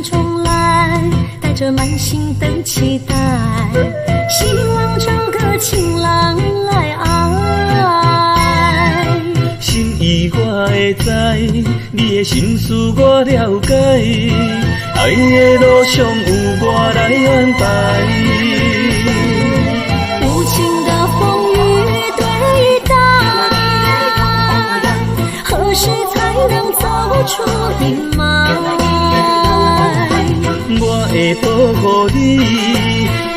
重来，带着满心的期待，希望找个情郎来爱。心意我会知，你的心思我了解，爱的路上有我来安排。无情的风雨对待，何时才能走出阴霾？我会保护你，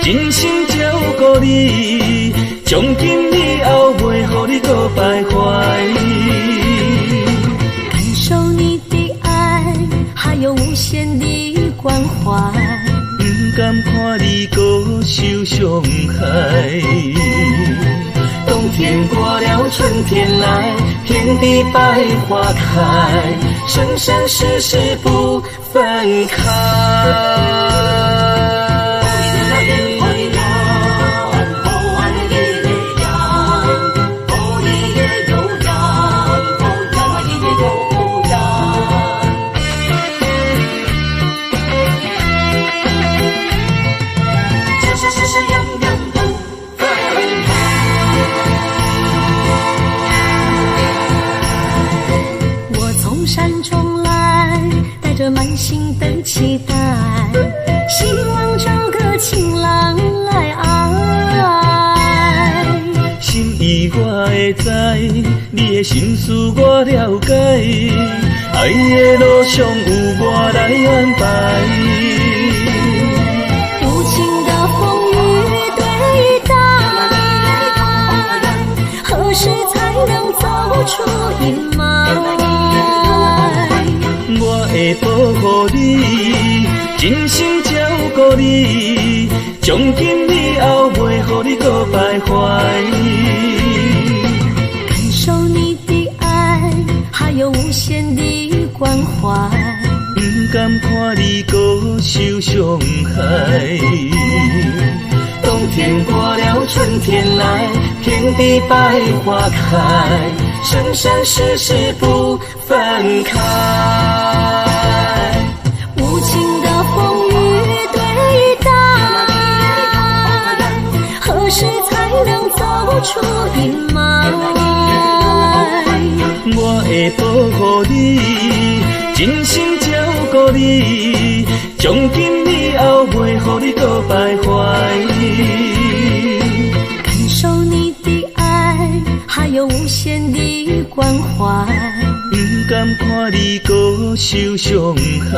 真心照顾你，从今以后袂予你搁徘徊。感受你的爱，还有无限的关怀，不甘看你搁受伤害。冬天过了，春天来，遍地百花开，生生世世不分开。满心的期待，希望找个情郎来爱。心意我会知，你的心思我了解，爱的路上有我来安排。无情的风雨对待，何时才能走出阴霾？我会保护你，真心照顾你，从今以后袂予你搁徘徊。感受你的爱，还有无限的关怀，不甘看你搁受伤害。冬天过了，春天来，遍地百花开，生生世世不分开。无情的风雨对待，何时才能走出阴霾？我会保护你，真心照顾你，从今以后袂予你搁徘徊。感受你的爱，还有无限的关怀，不甘看你搁受伤害。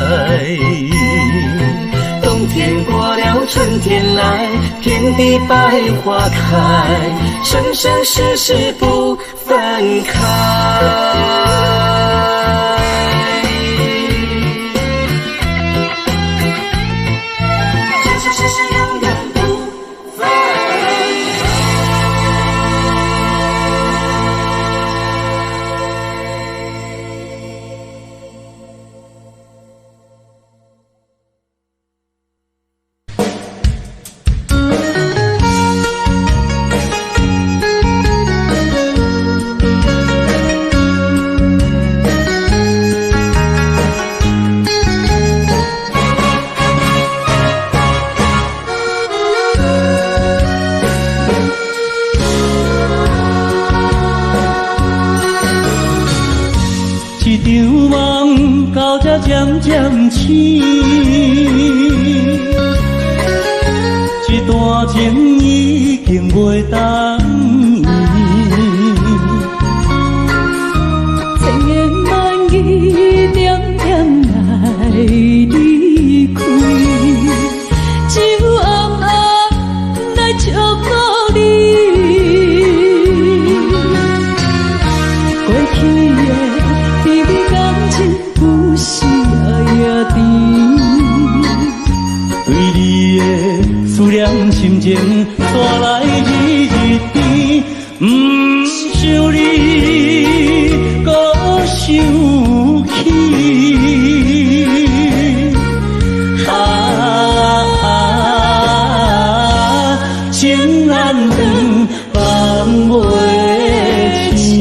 冬天过了，春天来，遍地百花开，生生世世不分开。渐渐醒，一段情已经袂当圆，千言万语点点来离开，只有暗暗来祝福你。过去的甜蜜感情有时对你的思念心情带来日日甜，不想你搁想起。情难断，放袂清。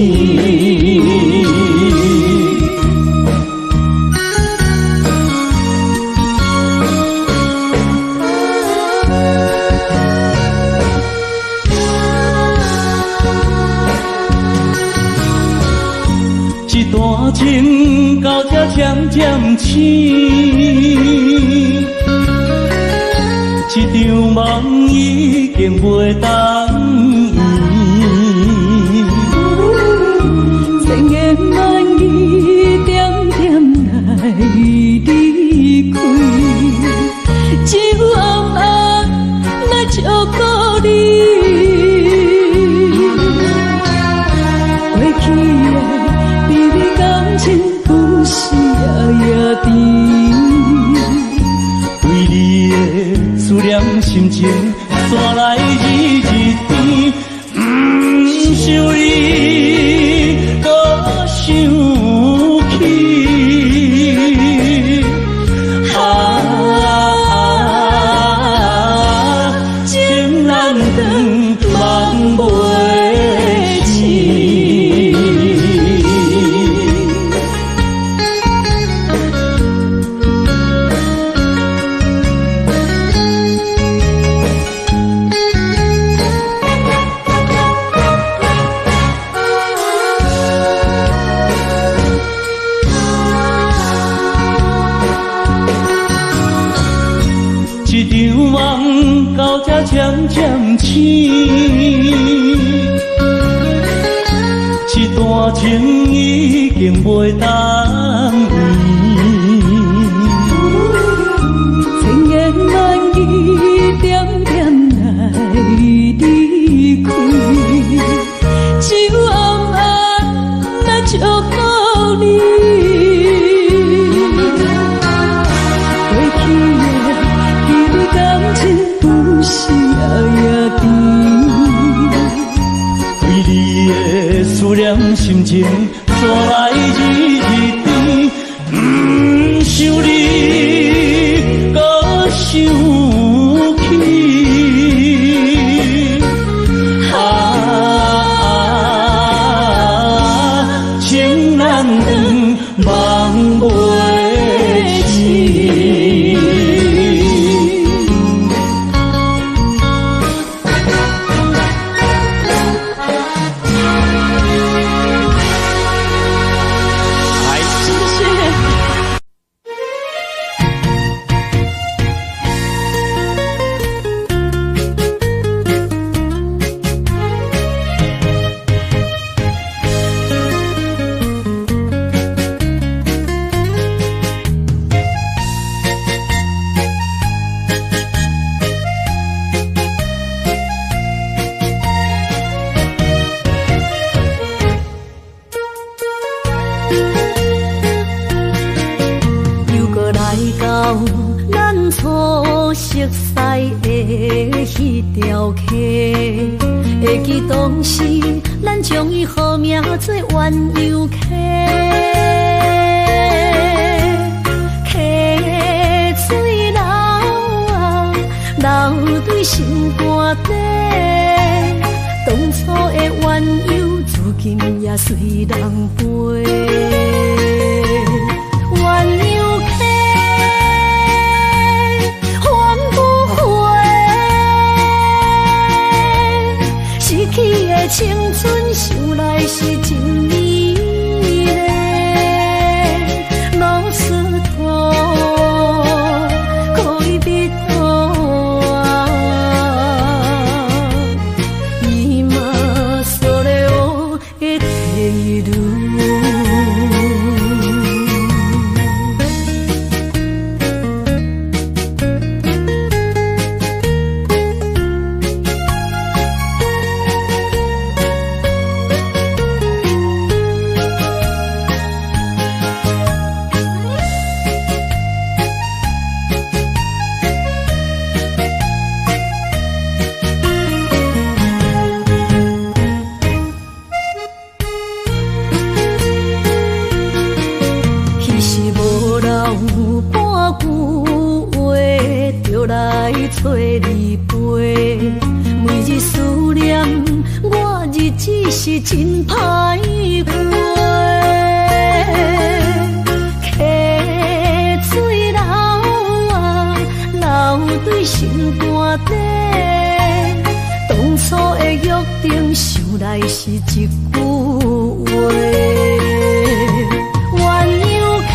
渐醒，一场梦已经袂当圆。千言万语点点来离开，只有暗暗来照顾你。过去的美丽感情，不是夜甜。为你的思念心情，带来日日甜。不想你，搁想起。情难断，梦袂醒。一场梦到这渐渐醒，一段情已经袂当圆。千言万语点点来离开，只有暗暗来照顾你。不是夜甜，为你的思念心情，带来日日甜。不想你，搁想起。情难断，梦袂醒。咱初熟悉的迄条溪，会记当时咱将伊号名做鸳鸯溪。溪水流啊，流对心肝底。当初的鸳鸯，如今也随人飞。鸳鸯溪。失去的青春，想来是真美丽。老师徒可以别途啊，伊嘛所了的退路。找你陪，每日思念，我日子是真歹过。溪水流啊，流对心肝底。当初的约定，想来是一句话。鸳鸯溪。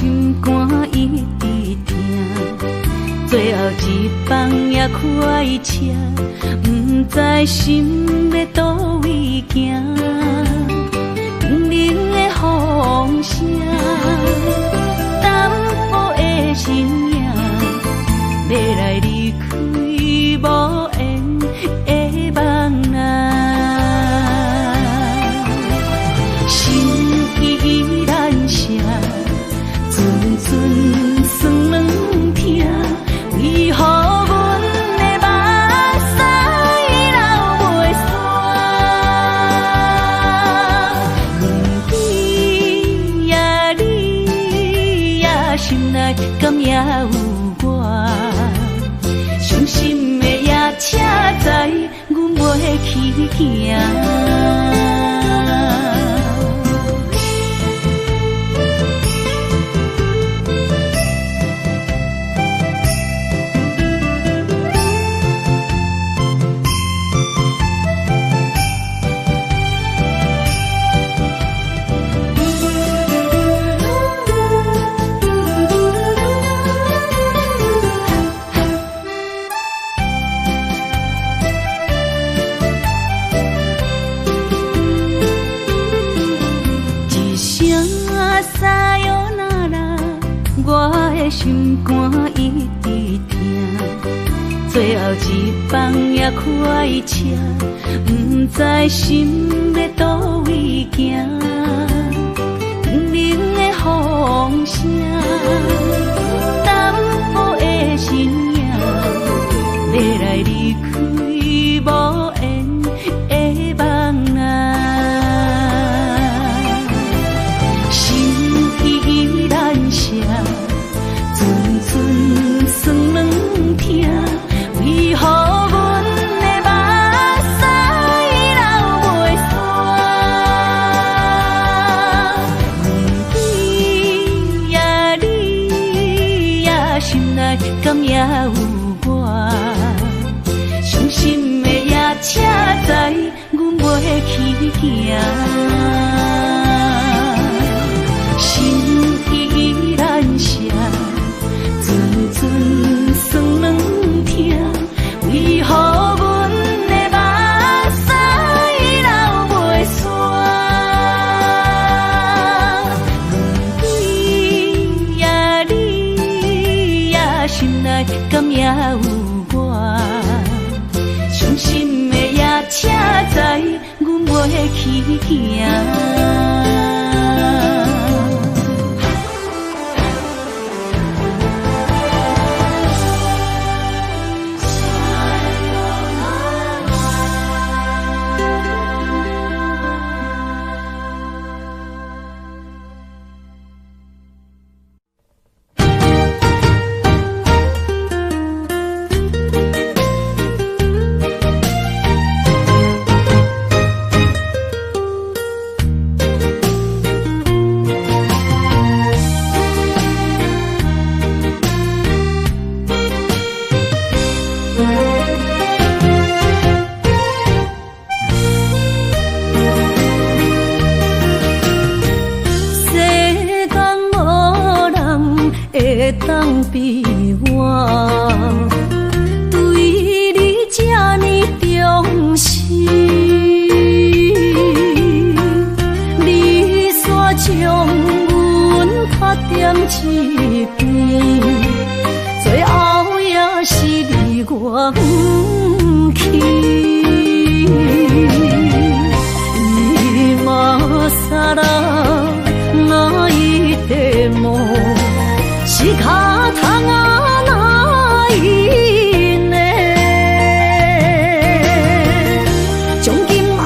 心肝一直疼，最后一放也开车，不知心要倒位行。冷冷的风声，淡薄的身影，要来离开无缘的梦啊。心依然舍，阵阵酸软疼，为何阮的目屎流袂煞？问你呀，你呀，心内敢也有我？伤心的夜车载，阮袂去行。心肝一直疼，最后一放也开车，不知心要倒位行。冷冷的风声，淡薄的身影，要来离开无缘的梦啊。心依然舍。阵酸软疼，为何阮的目屎流袂煞？问你呀，你呀，心内敢也有我？伤心的夜车载，阮袂去行。心依然舍。阵酸软疼，为何阮的目屎流袂煞？问你呀，你呀，心内敢也有我？伤心的夜车载，阮袂去行。当比我对你这呢重视，你煞将阮拍点一边，最后也是你我不去。今ら泣いても仕方がないね。从今后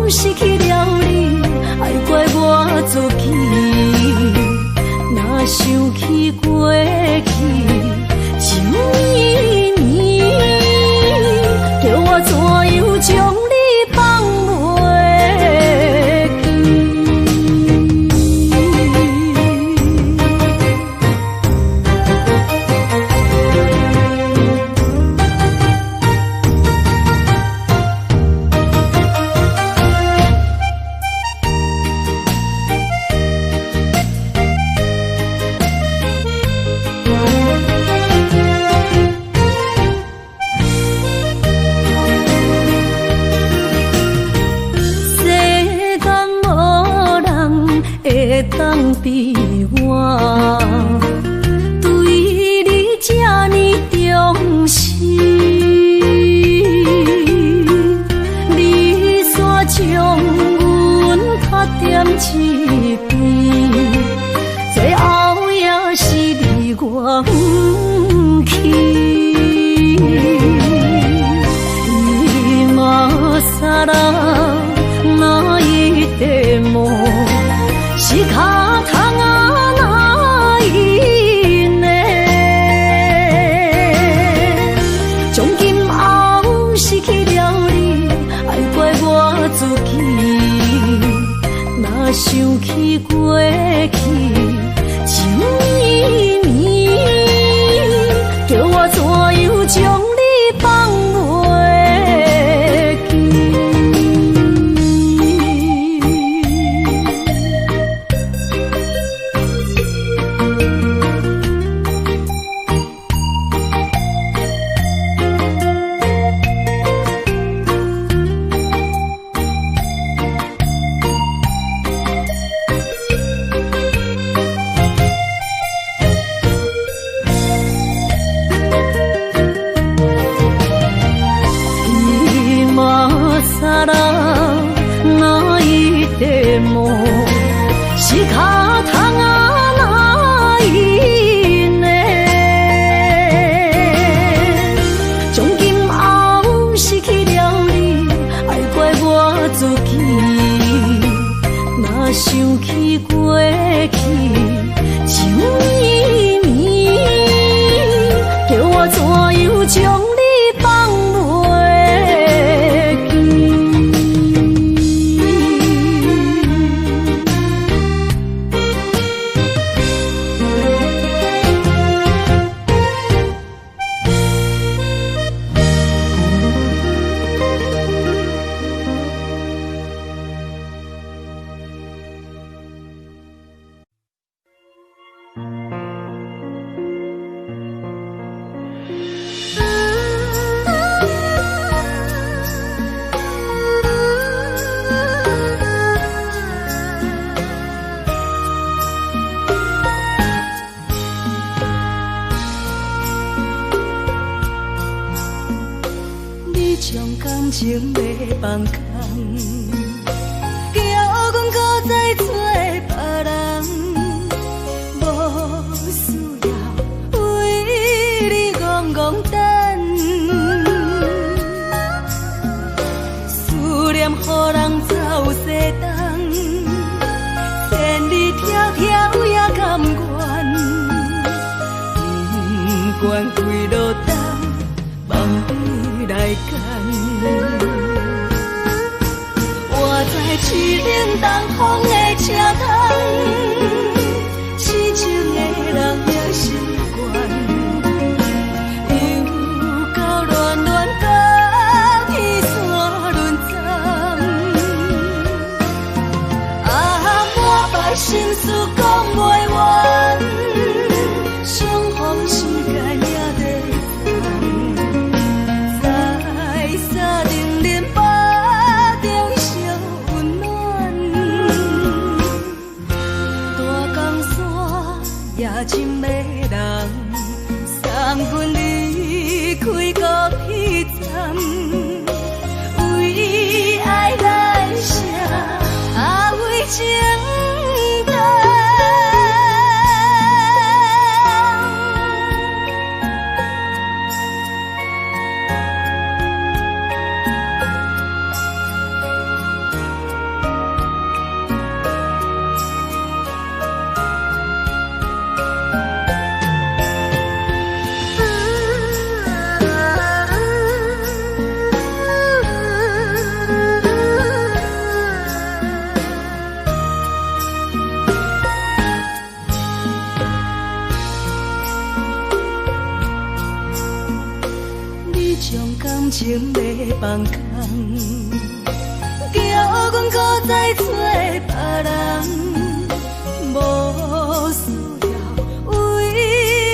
失去了你，爱怪我自己。若想起过去，旧年，叫我怎样将你放？比我对你这呢重视，你煞将阮拍点一边，最后也是离我不去。伊嘛啥啦，那一块毛是脚痛啊，哪一呢？从今后失去了你，爱怪我自己。若想起过去，情绵绵，叫我怎样将你放袂记？是脚痛啊，哪一呢？从今后失去了你，爱怪我自己。若想起过去，情绵绵，叫我怎样将你放袂记？情要放空，叫阮搁再找别人，无需要为你戆戆等。思念予人走西东，千里迢迢也甘愿，不管几路东，梦比来赶。我在七零东风的车头，痴情的人也习惯，又到乱乱甲天山轮站。啊，我把心事讲袂完，相逢时间也在等。在沙冷冷巴中烧温暖，大江山也真迷人，送阮离开高铁站，为爱来写为情长。感情要放空，叫阮搁再找别人，无需要为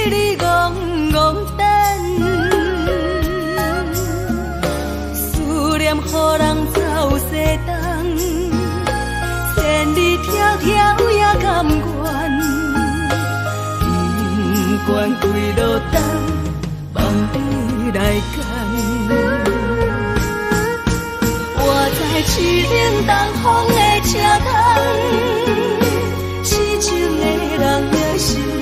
你戆戆等。思念予人走西东，千里迢迢也甘愿。愿归落等，望你来牵。我在市顶东风的车头，痴情的人的心愿。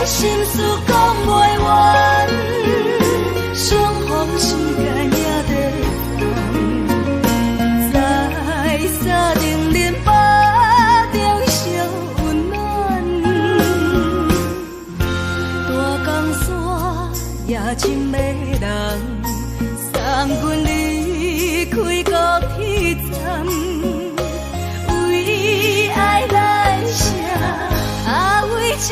心事讲袂完，相逢时间也在等，在沙定林巴中相温暖。大江山也深的人，送阮离开高铁站，为爱来写，为情。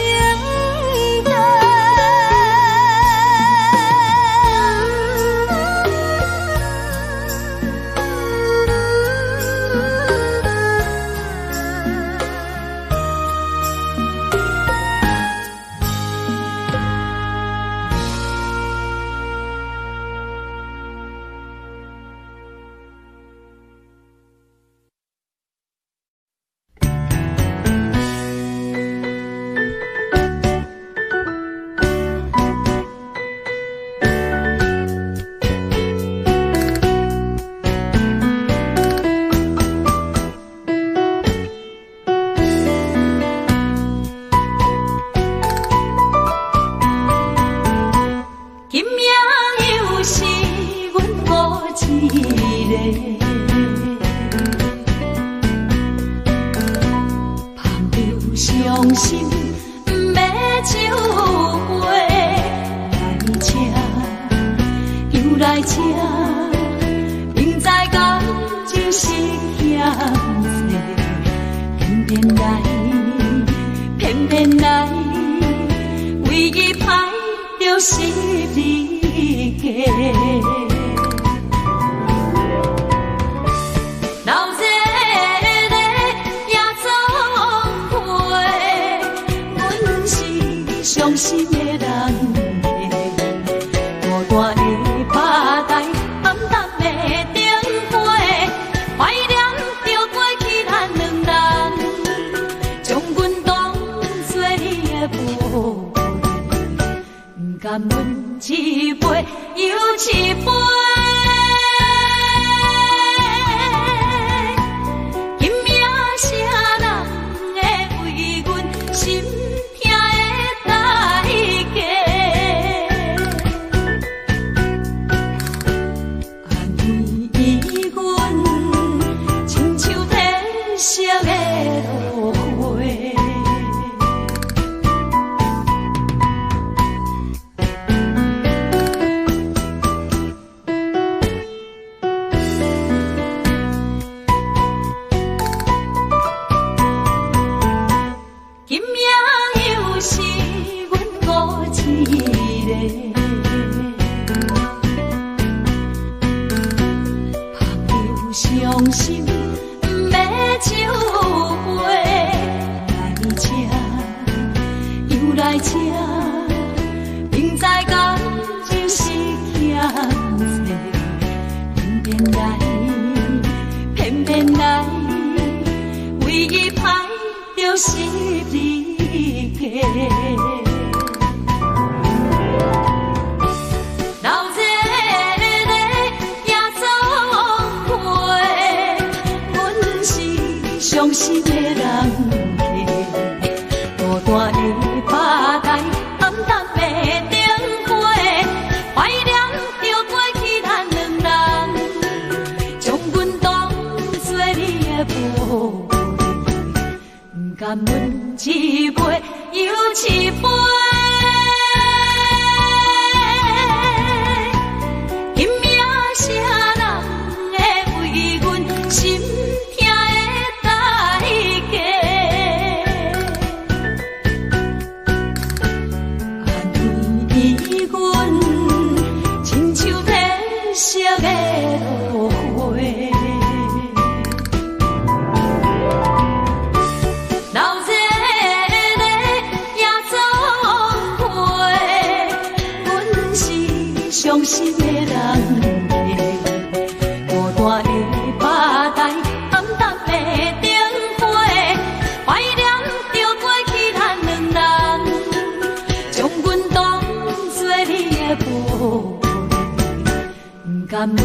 甘阮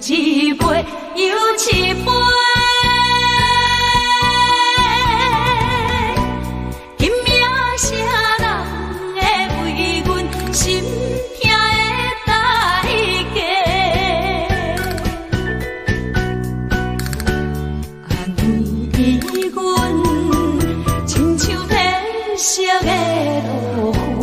一杯又一杯。今命啥人会为阮心痛的代价？安慰阮，亲像天色的落花。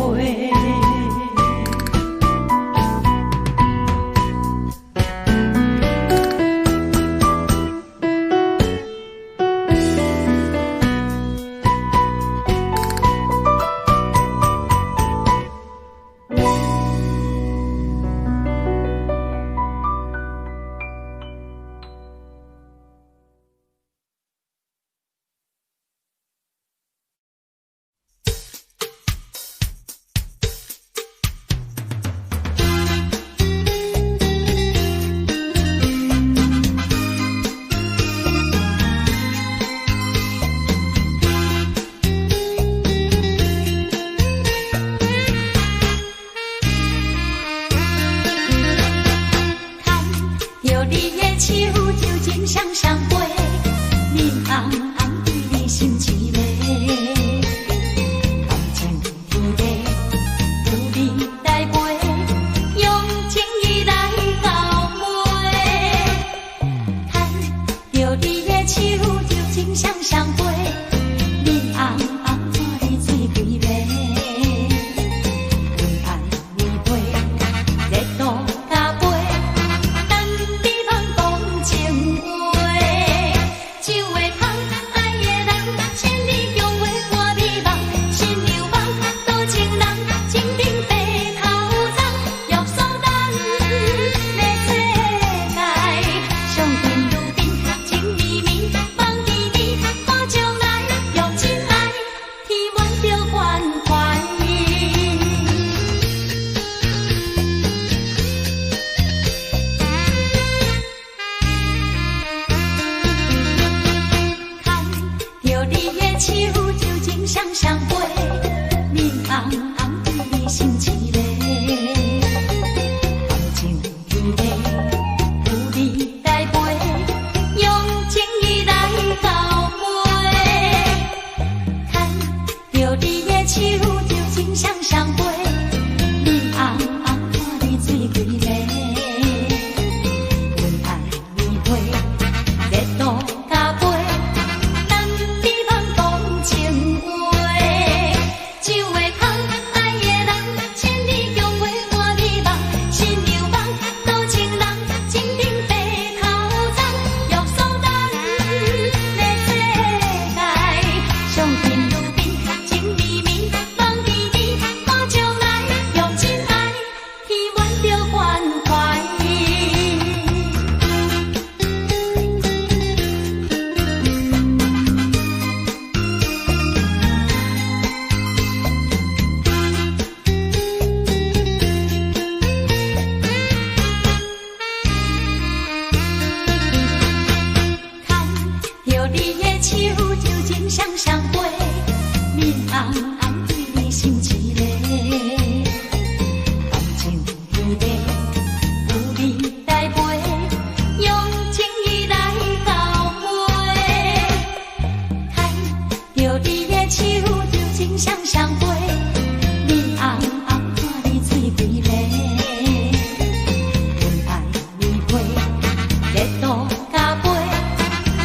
热度加杯，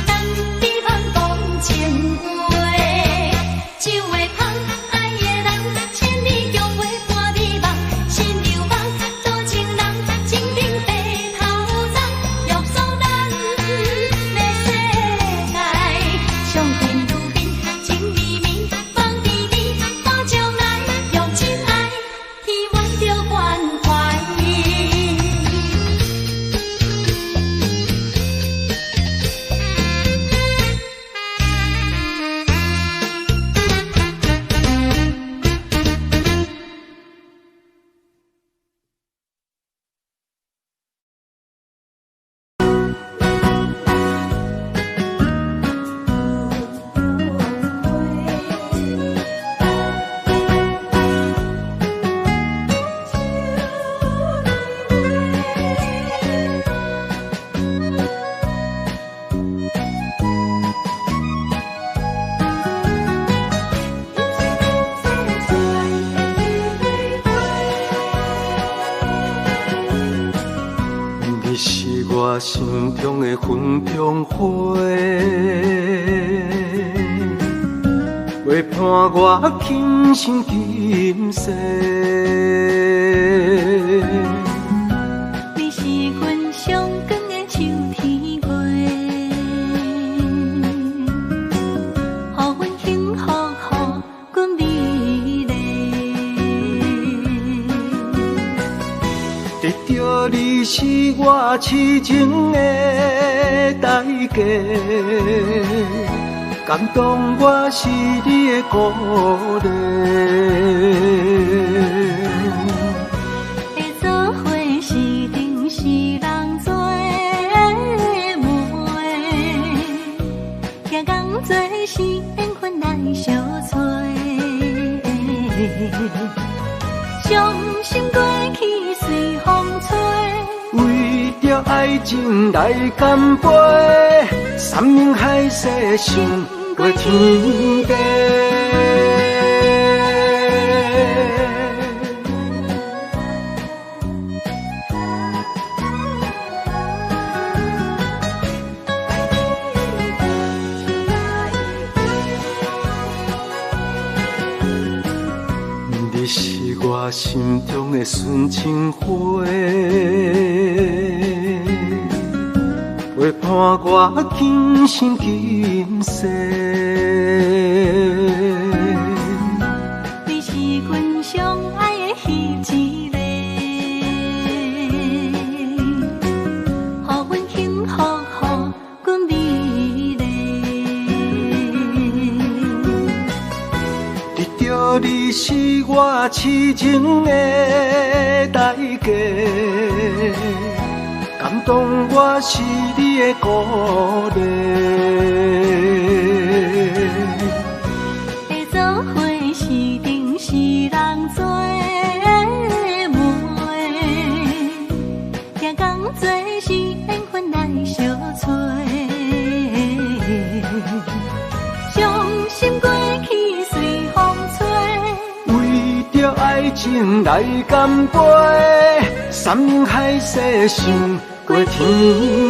等你放讲情话。心中的云中花，陪伴我今生今世。你是阮上光的秋天月，予阮幸福，予阮美丽。得到你是我痴情的代价，感动我是你的鼓励。会做伙是定是人做的媒，行工做是缘分来相找。伤心过去随风吹。为着爱情来干杯，山盟海誓想过天地。你是我心中的纯情花，陪伴我今生今世。你是阮上爱的彼一个，予阮幸福，予阮美丽。得到你是我痴情的代价，感动我是你的鼓励。会做伙是定是人做的媒，行工做是缘分来相找。伤心过去随风吹，为着爱情来干杯，山盟海誓想过天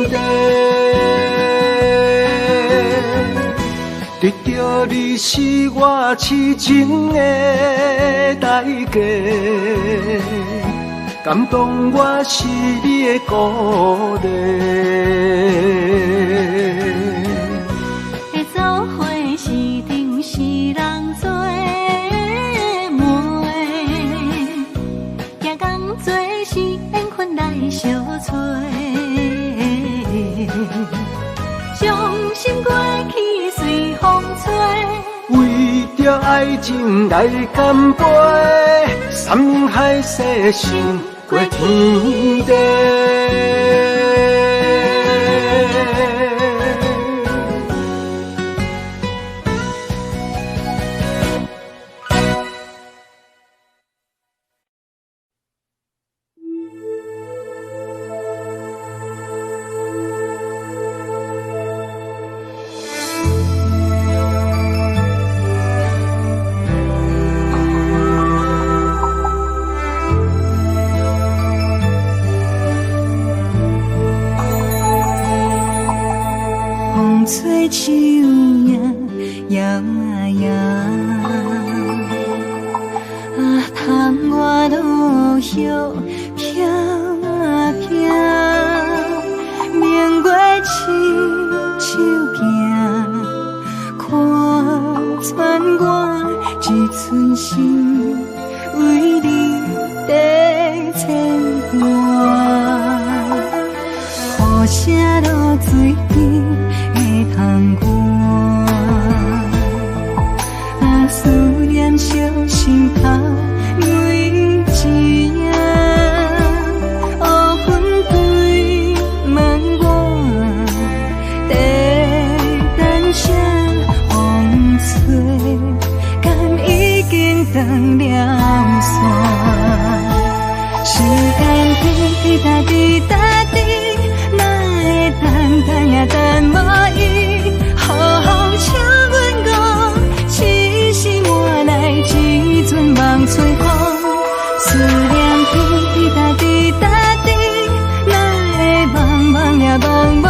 地。得到你是我痴情的代价，感动我是你的鼓励。会做伙是定是人做的媒，行工做是缘分来相找。伤心过去随风吹，为着爱情来干杯，山盟海誓想过天地。风吹树影摇啊摇，啊，窗外落叶飘啊飘，明月亲手行，看穿我一寸心，为你在牵挂，雨声落水边。通过，啊，思念小心头每一夜，黑云对问我，在等啥风吹，敢已经断了线，时间滴答滴答滴。等呀等无伊，好好请阮讲，痴心换来一阵梦吹风，思念滴答滴答滴，哪会茫茫也茫。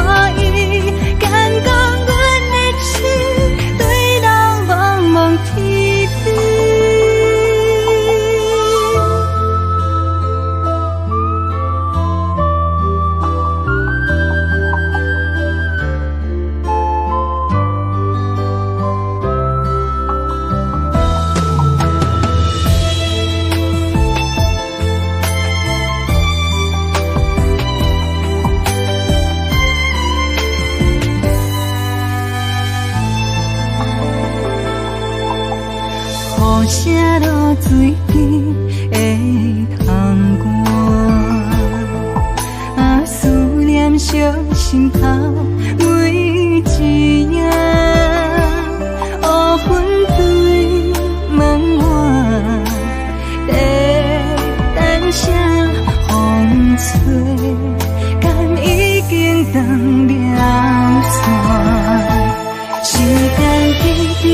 雨声落水边的空寒，思念烧心头每一夜，乌云对门外，等声风吹，敢已经断了线。时间滴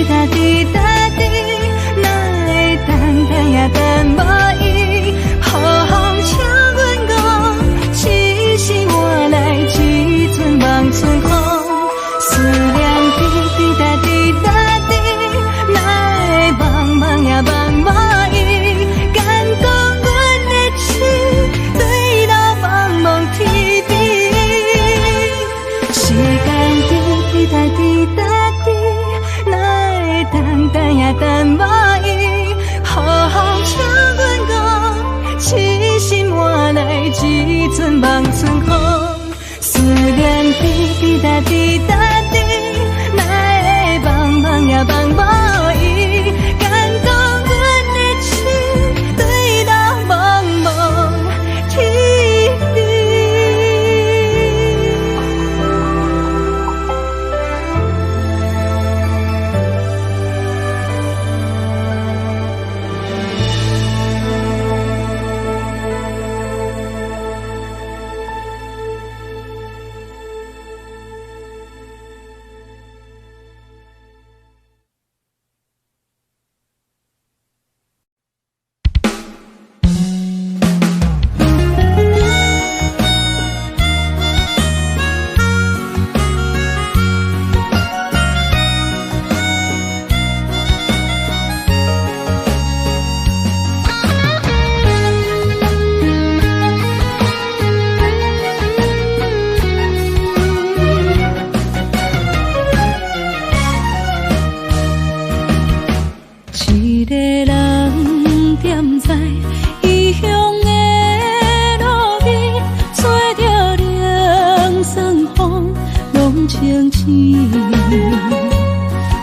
答滴答滴，哪会等也等无伊？雨风请阮讲，痴心换来一阵望春风。思念滴滴答滴答滴，哪会茫茫也茫无伊？敢讲阮的痴，对老茫茫天边。时间滴滴答滴答。等也等无伊，雨风请阮讲，痴心换来一阵望春风。思念滴滴答滴答滴，哪会茫茫也茫无伊？敢讲阮的痴，对老茫茫天边。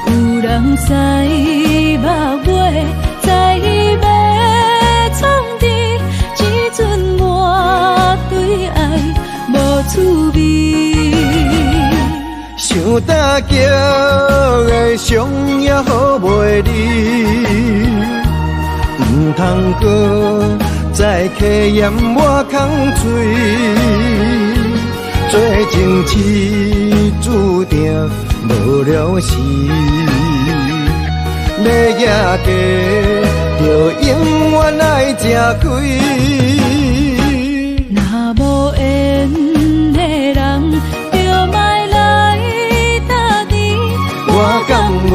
有人知目尾，知要创治，只准我对爱无滋味。想搭桥的伤也好袂离，唔通搁再客嫌我空嘴。做情痴注定无了时，要野家就永远爱吃亏。若无缘的人，就莫来搭你。我甘愿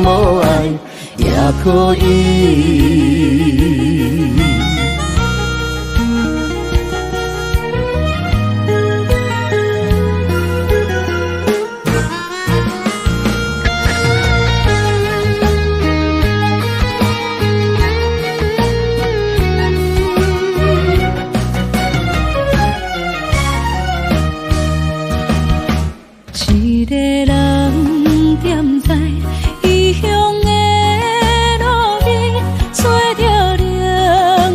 无爱也可以。一个人踮在异乡的路边，吹着凉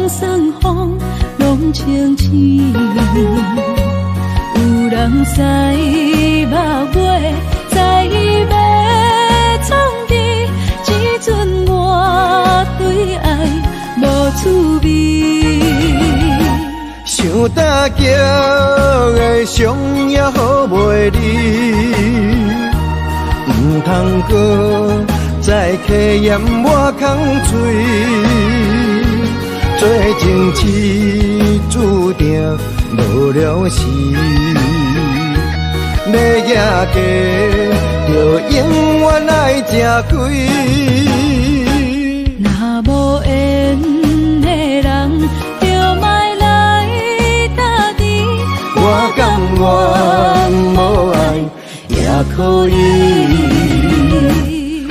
爽风，拢清醒。有人知目尾，知要创治，只准我对爱无滋味。想搭桥的伤也好袂离，唔通搁再客嫌我空嘴。做情痴注定无了时，要野家就永远爱吃亏。若无缘的人，就莫来搭你。我甘愿无爱也可以。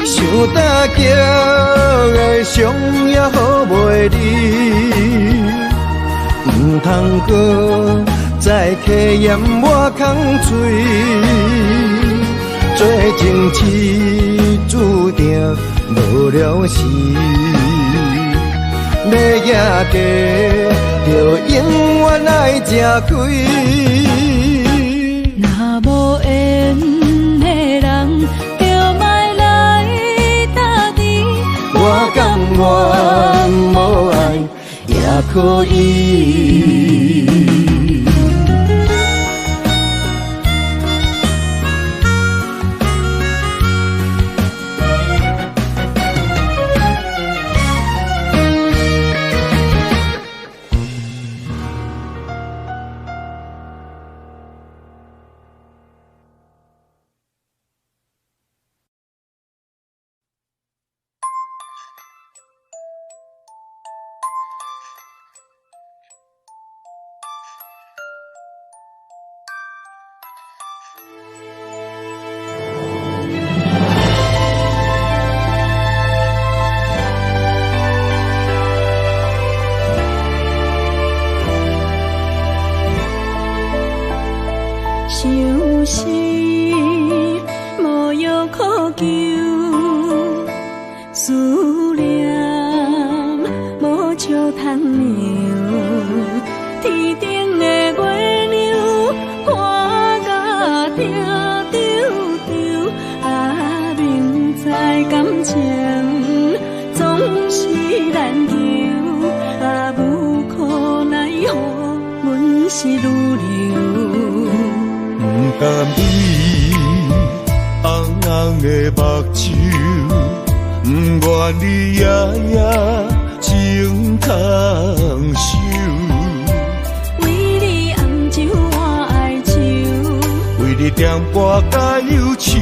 想搭桥的伤也好袂离，唔通搁再客嫌我空嘴。做情痴注定无了时，要行过，就永远爱吃亏。若无缘的人，就莫来打滴。我甘愿无爱也可以。想是无药可救，思念无笑通描。天顶的月亮看甲定丢丢，啊，明知感情总是难求，啊，无可奈何，阮是愈流。不甘你红红的目睭，不愿你夜夜情空守。为你红酒换哀愁，为你点歌甲忧愁，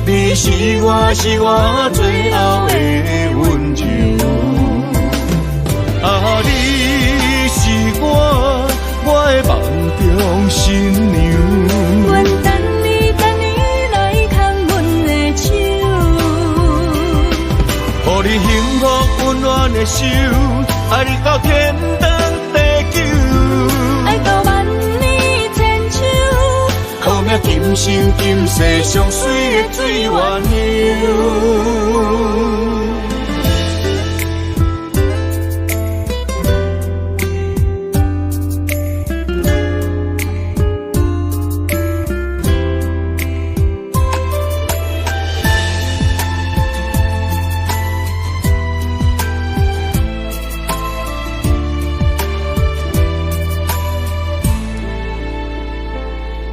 你是我最后的温柔。啊，你是我的梦中新娘。阮等你来牵阮的手，予你幸福温暖的手，爱你到天长地久，爱到万年千秋，好命今生今世上水的水源流。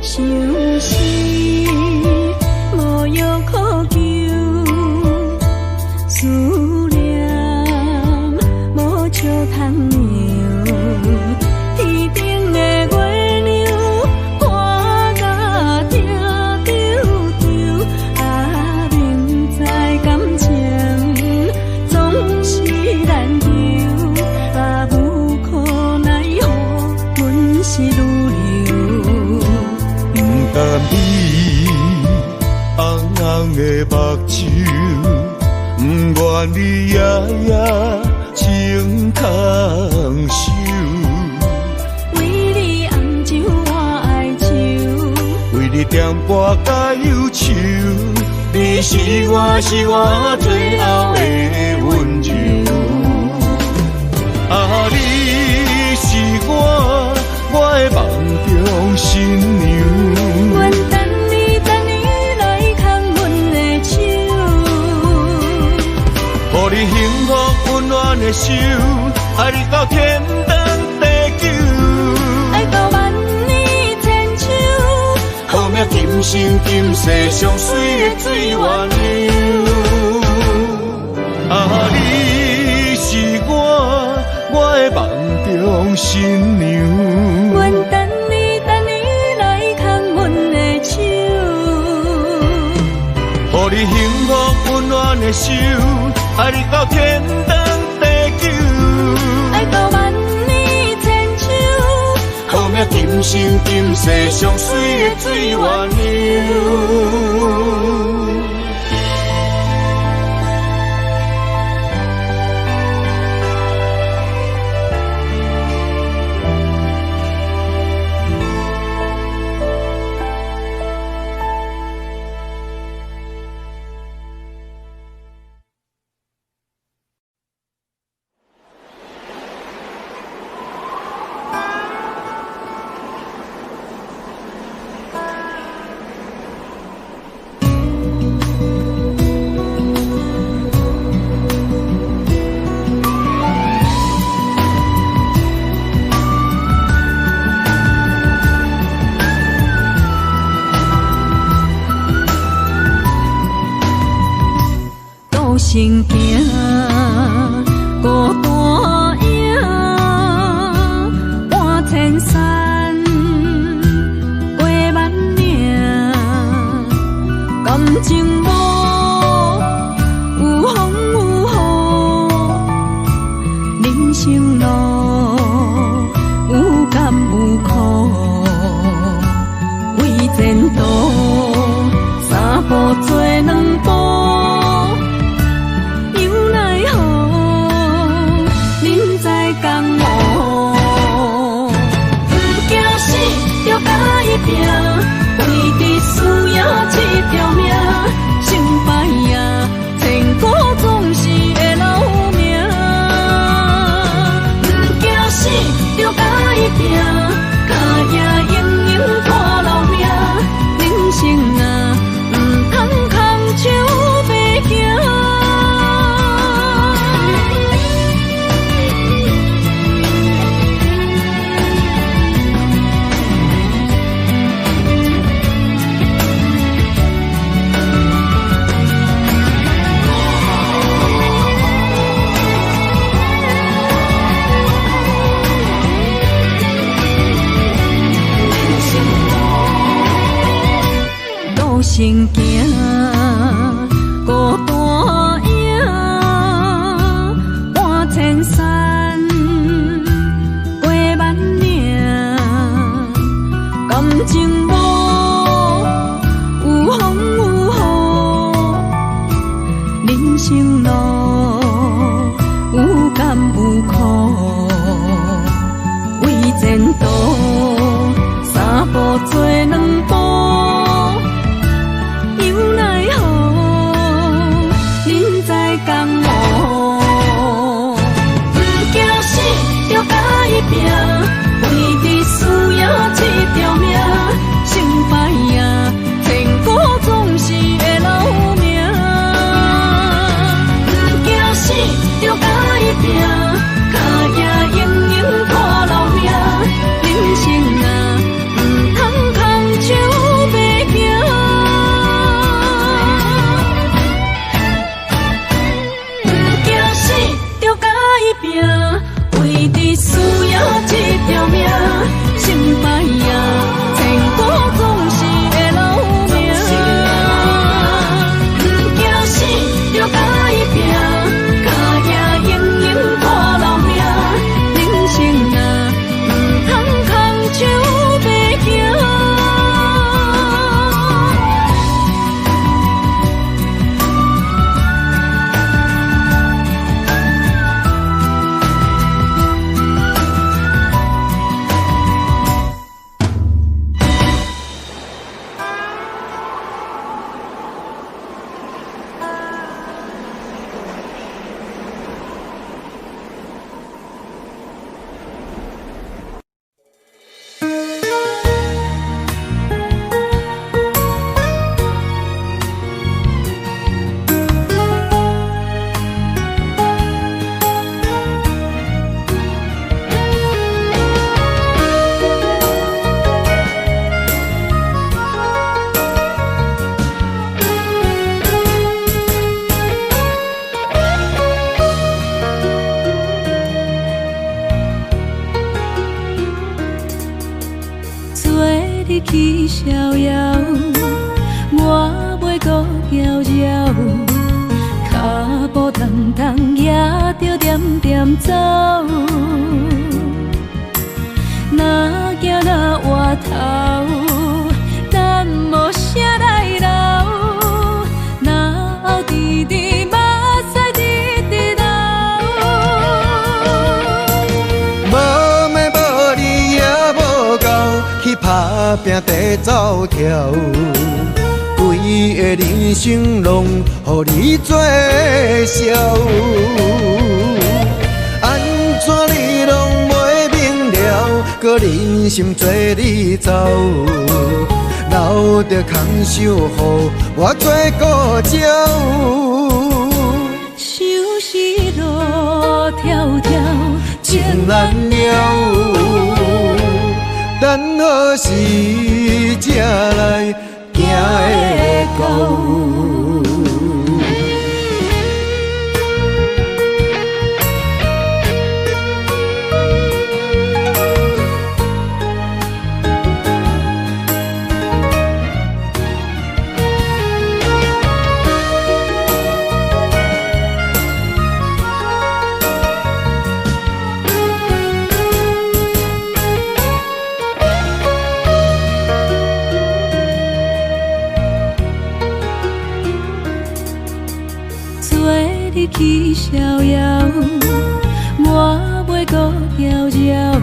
想是无药可救，思念无笑通描。天顶的月亮看甲定丢丢，啊，明知感情总是难求，啊，无可奈何，阮是愈流。不甘你红红的目睭，不愿你夜夜情空守。为你红酒换哀愁，为你点歌甲忧愁，你是我最后的温柔。啊，你是我的梦中新娘。阮等你来牵阮的手，予你幸福温暖的手，爱你到天长地久，爱到万年千秋，好命今生今世上水的水源流。啊，你是我的梦中新娘。阮等你来牵阮的手，予你幸福温暖的手，爱你到天长地久，爱到万年千秋，好命今生今世上水的水源流。行行，孤单影，半千山，过万岭，感情无有风有雨，人生路有甘有苦，为前途三步做两步。为你需要这条命，成败呀，千古总是会留名。不惊死，就甲伊拼，脚也永远看留名。人生啊，唔通空手白行。行行，孤单影，半千山，过万岭，感情无有风有雨，人生路有甘有苦，为前途三步做两步。拼，为你需要这条命，成败呀，千古总是会留名。不惊死，就甲伊拼，脚也永远看留名。人生啊，唔通空手白行。不惊死，就甲伊拼。为你需要这条命，成败呀，千古总是会留名。不惊死，就甲伊拼，脚也永远看留名。人生啊，唔通空手白行。去逍遥，我袂搁搅扰，脚步重重也着点点走。若行若回头，咱无啥来留，若后直直目屎直直流。无妹无你也无够，去打拼地走跳。规个人生拢予你做笑，安怎你拢袂明了？搁忍心做你走，留着空手予我做顾鸟。想是路迢迢，情难了，等何时才来行会到？日去逍遥，我袂搁摇摇，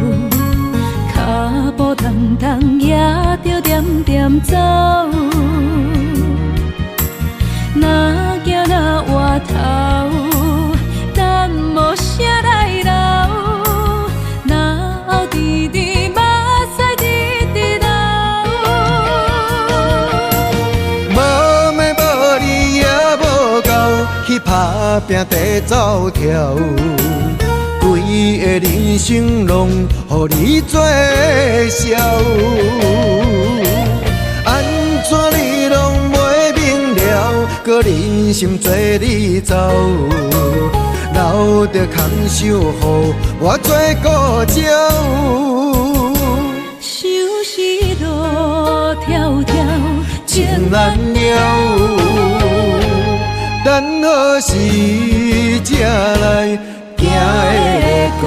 脚步重重也着点点走。若行若回头，咱无啥来留，若后直直目屎直直流。无妹无你也无够，去打拼地走跳，规个人生拢予你做笑。安怎你拢袂明了，搁忍心做你走，留着空手予我做顾鸟。想是路迢迢，情难了，等何时才来行会到？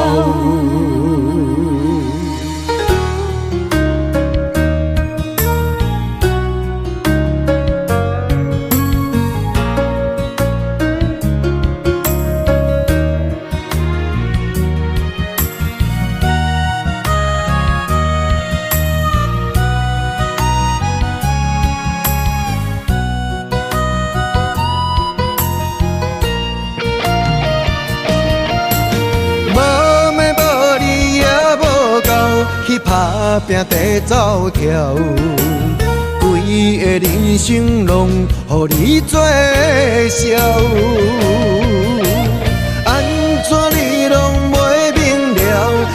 去打拼地走跳，规个人生拢予你做笑。安怎你拢袂明了，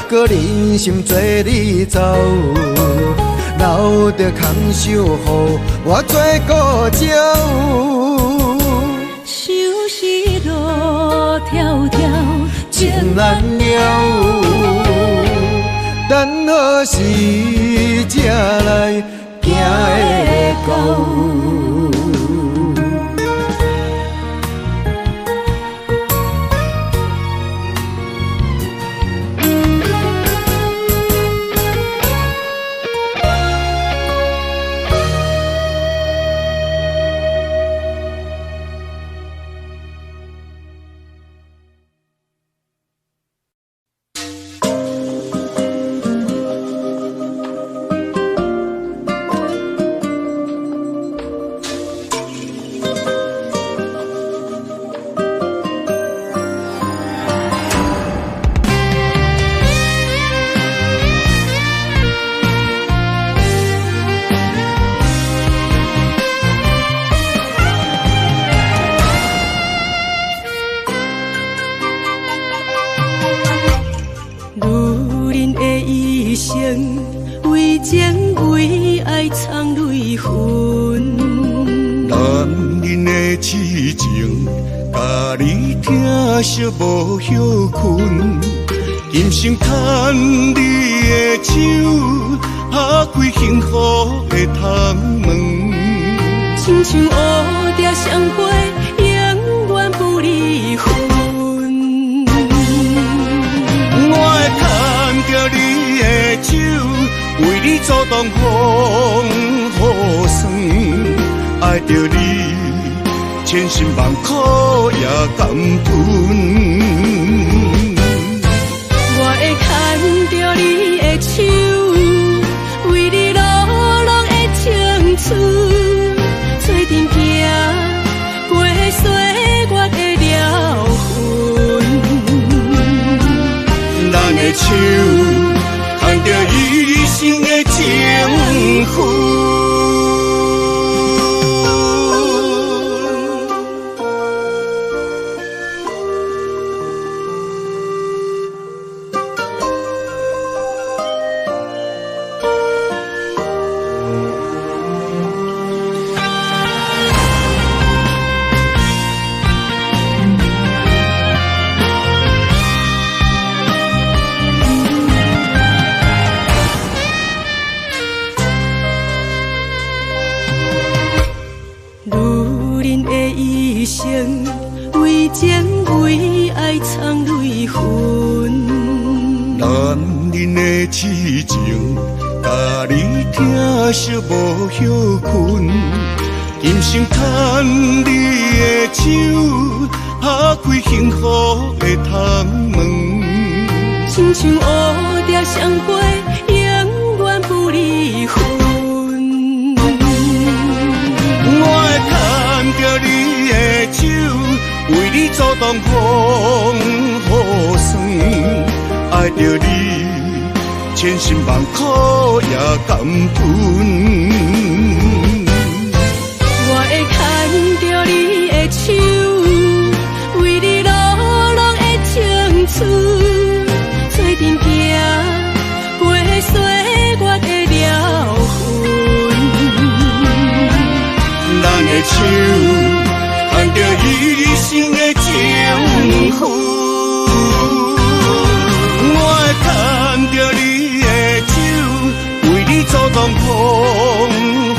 搁忍心做你走，留着空手予我做顾鸟。想是路迢迢，情难了，等何时才来行会到？为情为爱藏泪痕，男人的痴情，甲你疼惜无歇困。今生牵你的手，打开幸福的窗门。亲像乌蝶双飞，永远不离分。我会牵着你的手，为你阻挡风雨霜。爱着你，千辛万苦也甘吞。我会牵着你的手，为你流浪的青春，做阵行过岁月的疗痕。咱的手牵着一生的情分。为情为爱藏泪痕，男人的痴情，甲你疼惜无歇困。今生牵你的手，打开幸福的窗门。亲像乌蝶双飞，永远不离分。我会牵着你的手，为你阻挡风雨霜。爱着你，千辛万苦也甘吞。我会牵着你的手，为你落落的青春，做阵行，陪岁月的疗痕。咱的手，牵着一生的情分。我会牵着你的手，为你阻挡风雨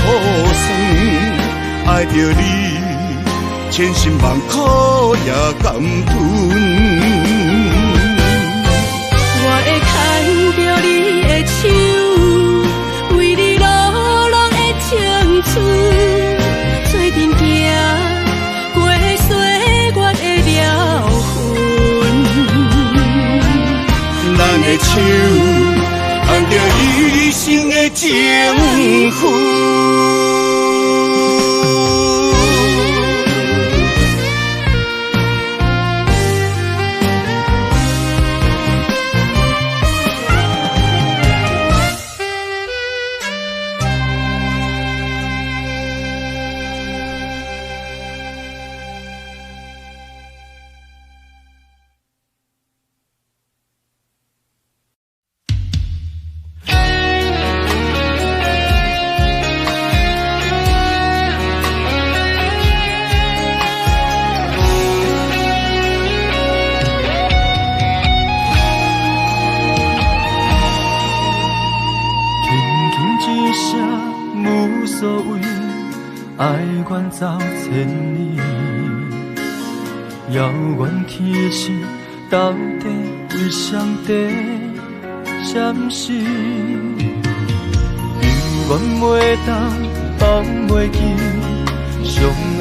霜。爱着你，千辛万苦也甘吞。我会牵着你的手，为你落落的青春，做阵行，陪岁月的疗痕。咱的手，牵着一生的情分。爱远走千里，遥远天星到底为谁在闪烁？犹原袂当放袂记相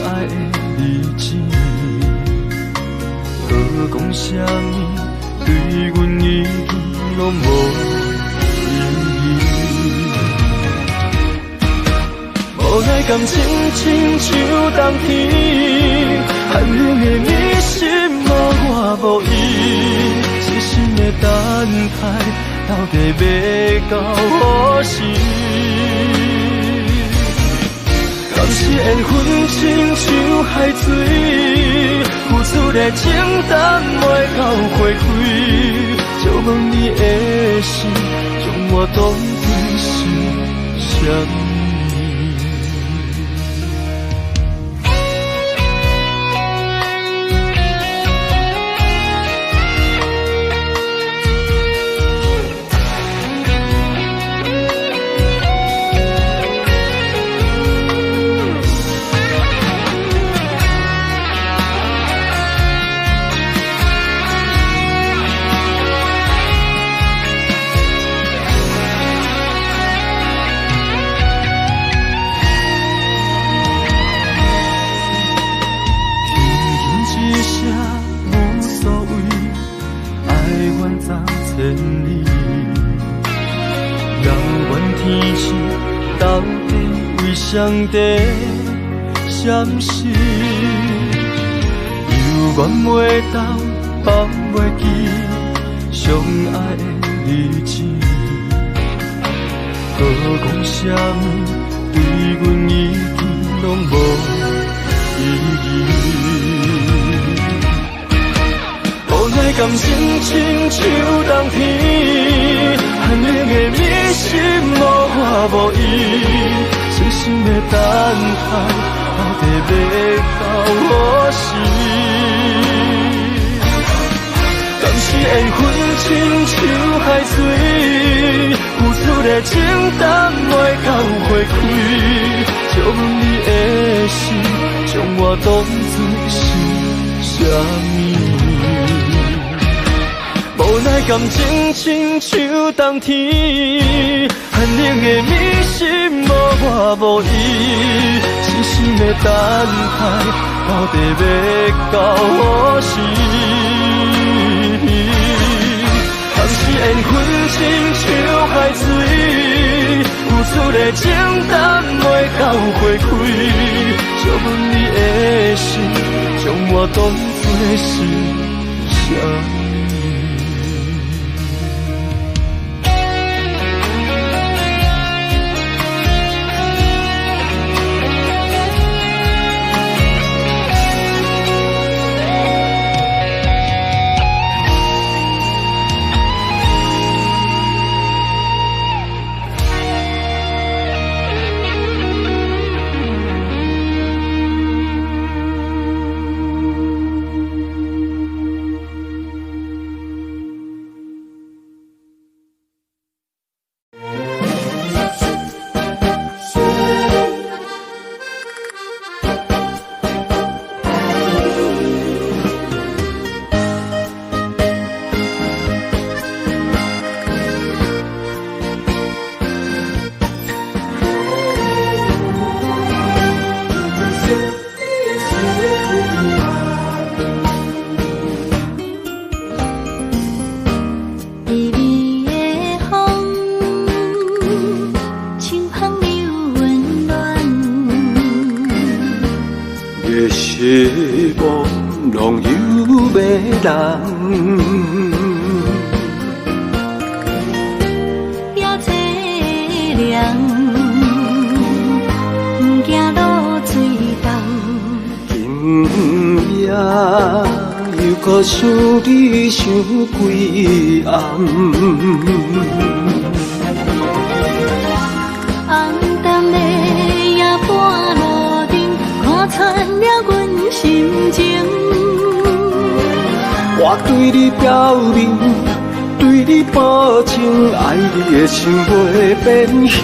爱的日子，搁讲啥物对阮已经拢无意义。无奈感情亲像冬天，寒冷的你心无我无伊，痴心的等待，到底要到何时？敢是缘分亲像海水，付出的情淡袂到花开，就问你的心，将我当作是啥物？谁在闪烁？犹原袂当放袂记相爱的日子，搁讲啥物对阮已经拢无意义。无奈感情亲像冬天，寒冷的你心无我无伊。痴心的等待，到底要到何时？敢是缘分亲像海水，付出的情淡袂到花开，就问你的心，将我当作是啥物？无奈感情亲像冬天，寒冷的你心无我无伊，痴心的等待，到底要到何时？含是缘分亲像海水，付出的情淡袂到花开，借阮你的心，将我当作是啥？时光拢有迷人，也凄凉，不惊落水流。今夜又搁想你想几暗，红淡的夜半路灯，看穿了阮心情。我对你表明，对你保证，爱你的心袂变形。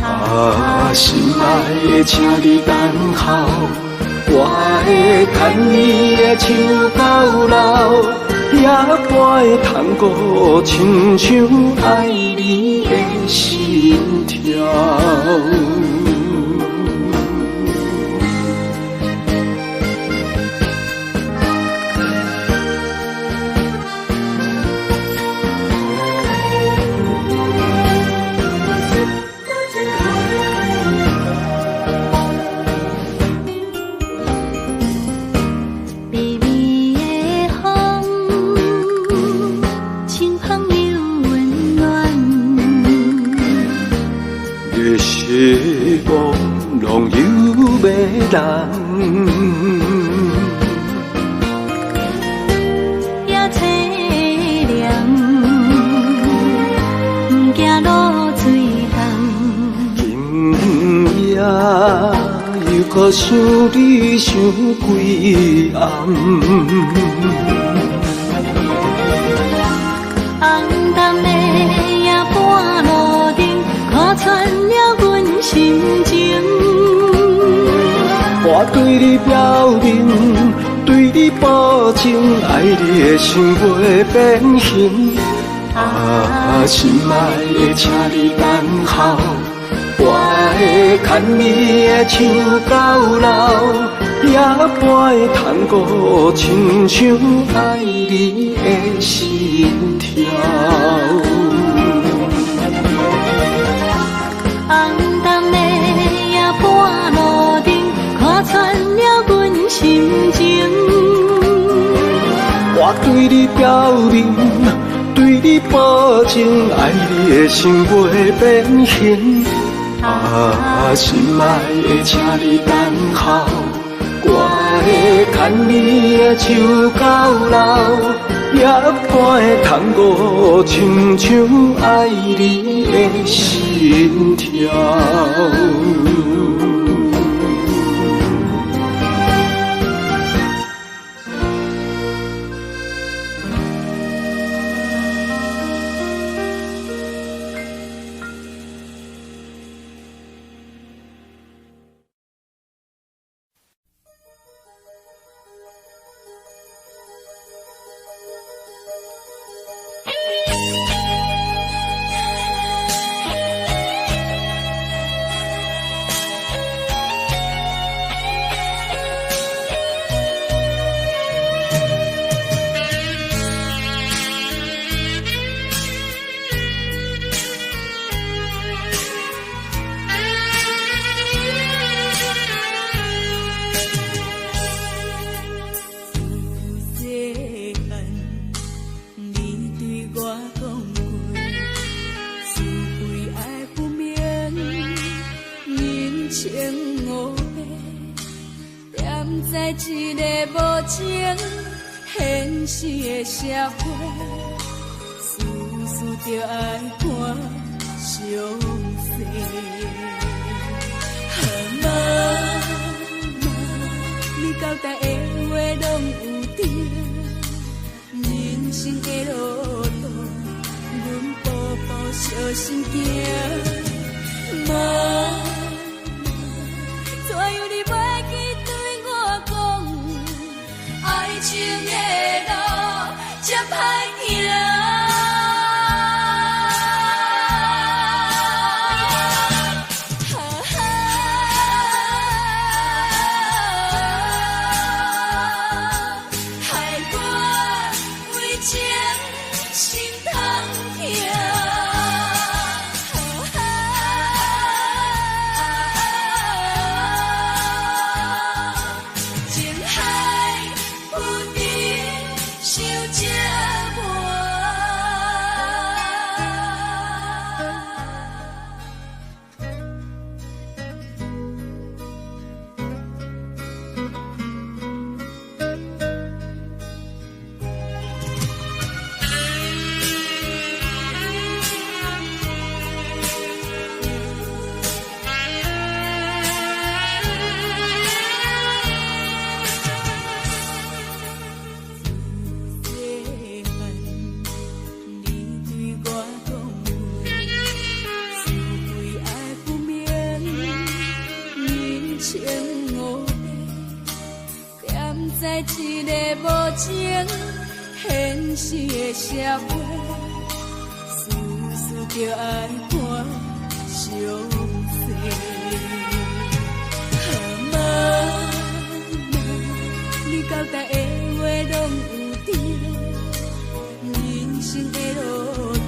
啊，心爱的，请你等候，我会牵你的手到老，也陪探戈，亲像爱你的心跳。时光拢有迷人，也凄凉，不惊落水重。今夜又搁想你想几暗，红淡的夜半路灯，看穿了阮心情。我对你表明，对你保证，爱你的心袂变形。啊，心爱的，请你等候，我会牵你的手到老，也陪探戈，亲像爱你的心跳。红淡的夜半路灯，看穿了阮心情。我对你表明，对你保证，爱你的心袂变形。啊，心爱的，请你等候，我会牵你的手到老，也陪探戈，亲像爱你的心跳。无情现实的社会，事事着爱看详细。妈妈，你交代的话拢有对，人生的路途，阮步步小心行。妈妈，怎样你袂记对我讲，爱情的路这歹行。在一个无情现实的社会，事事着爱看详细。妈妈，你交代的话拢有对，人生的路途，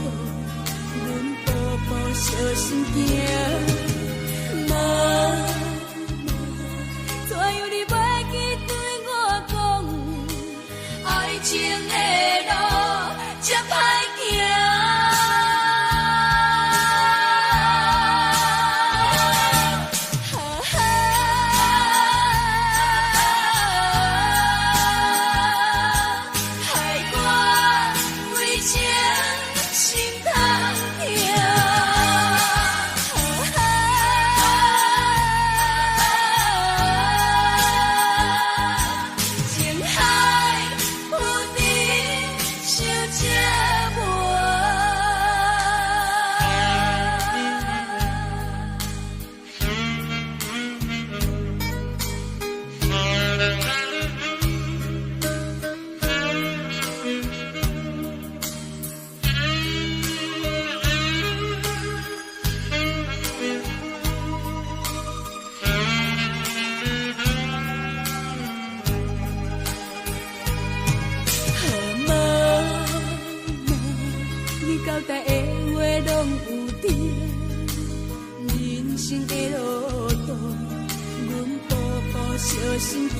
阮步步小心行。妈妈，怎样你袂记对我讲，爱情的路这歹行。交代的话拢有对，人生的路途，阮步步小心行。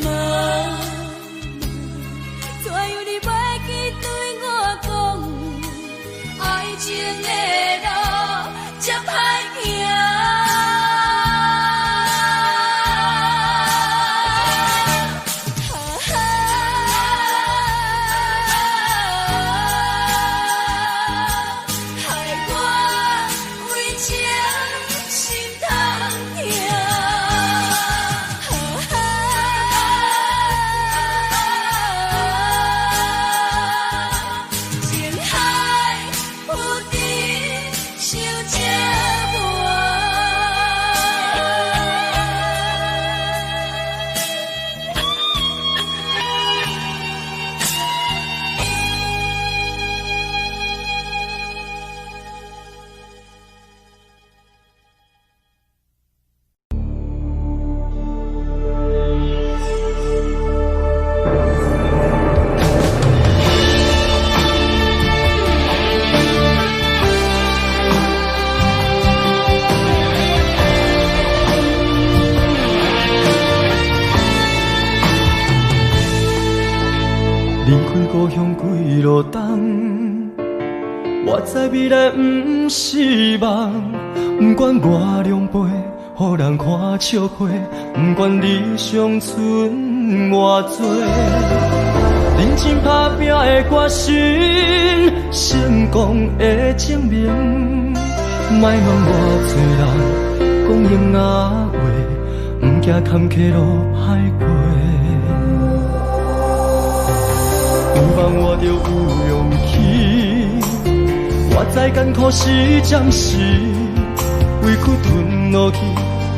妈妈，怎样你袂记对我讲，爱情的路这歹行。离开故乡几路冬，我知未来不是梦，不管我两杯予人看笑话，不管你伤剩偌多，认真打拼的决心，成功的证明。莫问偌多人讲永仔话，不惊坎坷路歹过。有梦我就有勇气，我知艰苦是暂时，委屈吞落去，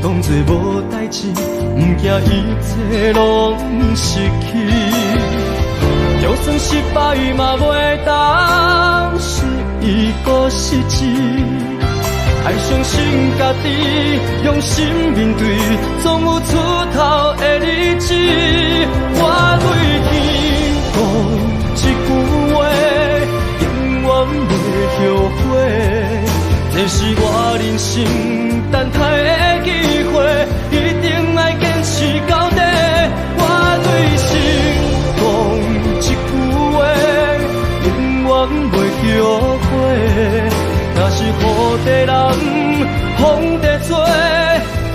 当作无代志，不惊一切拢失去。就算失败嘛袂当失意搁失志，爱相信家己，用心面对，总有出头的日子。我对天讲一句话，永远袂后悔。这是我人生等待的机会，一定要坚持到底。我对心讲一句话，永远袂后悔。若是雨地人，风地做，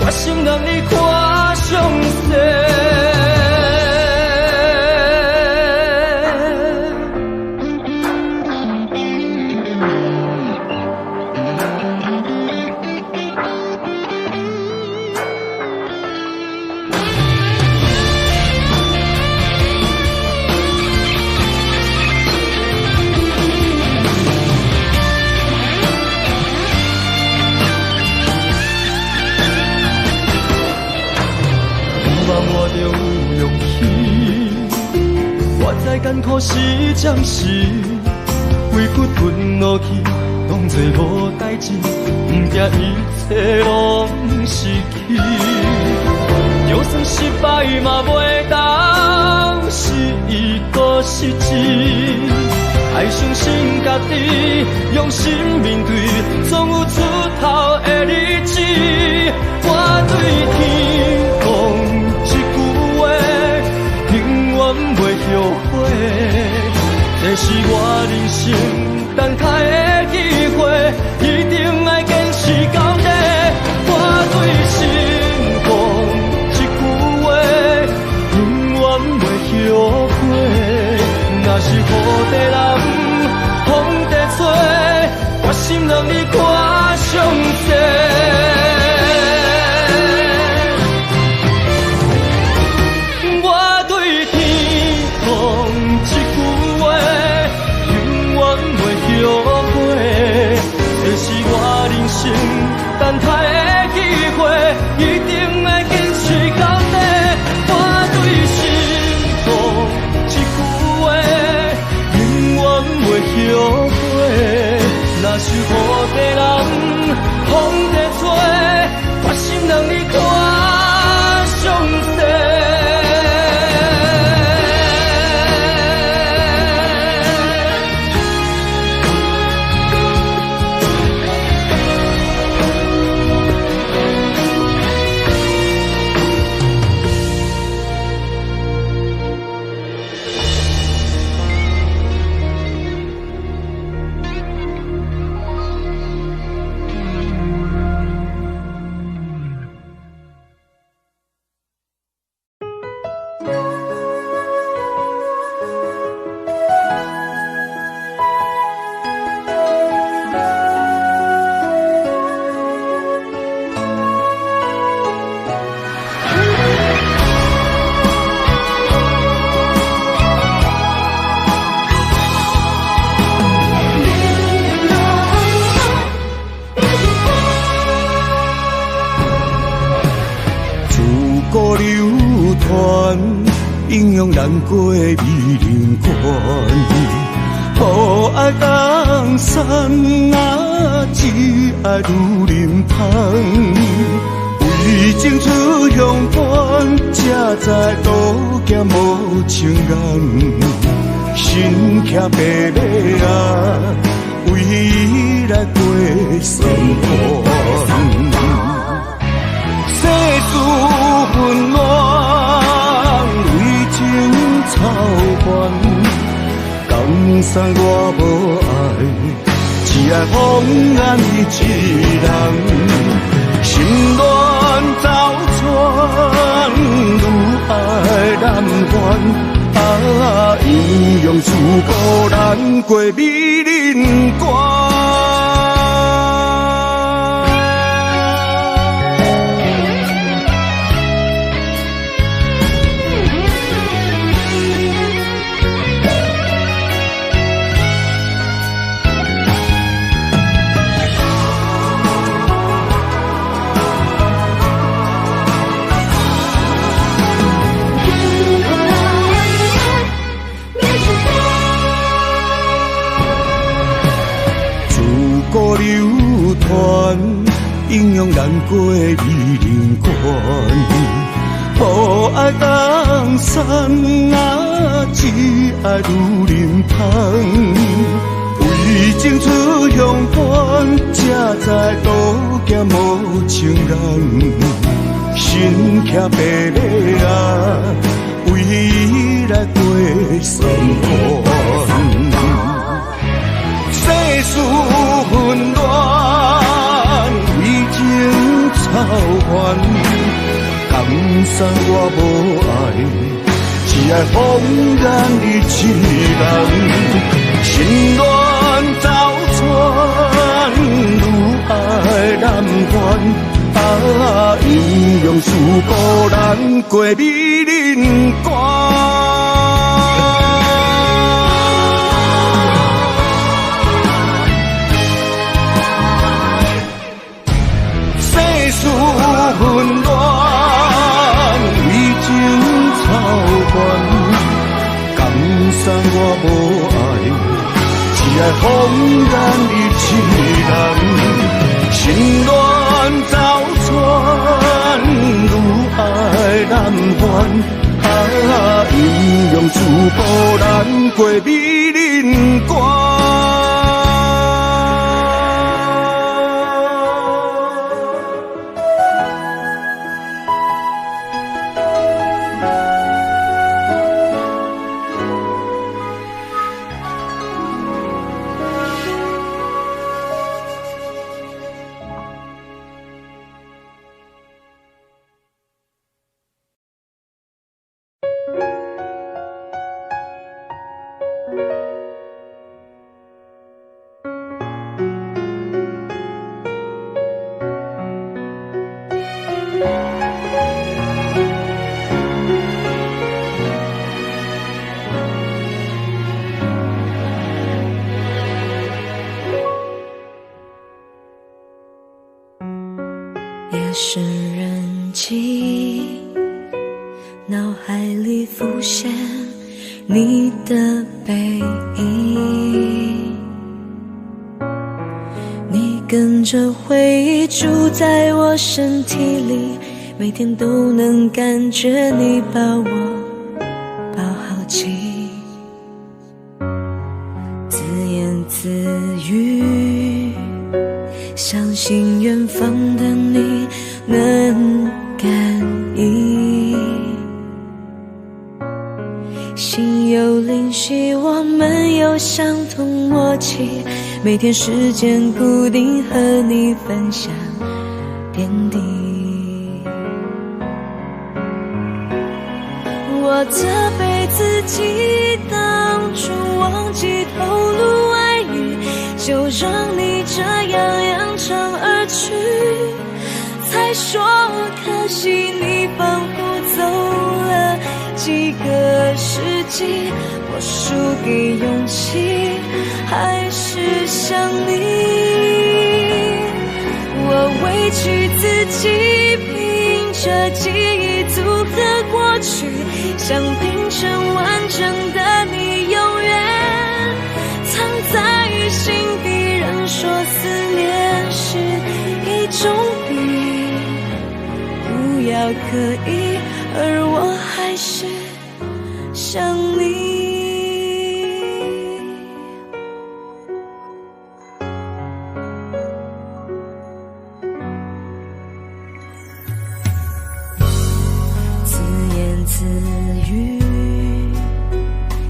决心让你看上世。艰苦是暂时，委屈吞落去，当作无代志，不惊一切拢失去。就算失败嘛袂当失意搁失志，爱相信家己，用心面对，总有出头的日子。我对天讲一句话，永远袂后悔。这是我人生等待的机会，一定要坚持到底。我对心讲一句话，永远袂后悔。若是雨地人，风地吹，决心让你看上世。等待的机会，一定要坚持到底。我对心讲一句话，永远袂后悔。若是雨地人，风地吹，决心让你看上世。影响难过美人关，无爱江山啊，只爱女人芳。为争取向端，才知路行无情眼，身骑白马啊，为伊来过生活。世事纷乱，为情操烦，江山我无爱，只爱风安一人。心乱走船，愈爱难还。阴阳自古难过美人关。古流传，阴阳难过美人关。无爱江山啊，只爱女人芳。为情出乡关，才知路行无情人。身骑白马啊，为伊来过三关。世事纷乱，为情操烦，江山我无爱，只爱风染你一人。心乱走船，愈爱难还。阴阳自古难过美人关。纷乱，为情操烦，江山我无爱，只爱风染你一人。心乱走船，愈爱难还。阴阳自古难过美人关。夜深人静，脑海里浮现你的背影，你跟着回忆住在我身体里，每天都能感觉你把我抱好紧，自言自语，相信远方的你能感应，心有灵犀，我们有相同默契，每天时间固定和你分享点滴。我责备自己当初忘记透露爱意，就让你这样扬长而去，才说可惜你仿佛走了几个世纪，我输给勇气还是想你，我委屈自己凭着记忆组合过去，想拼成完整的你永远藏在心底，人说思念是一种病，不要刻意，而我还是想你。自言自语，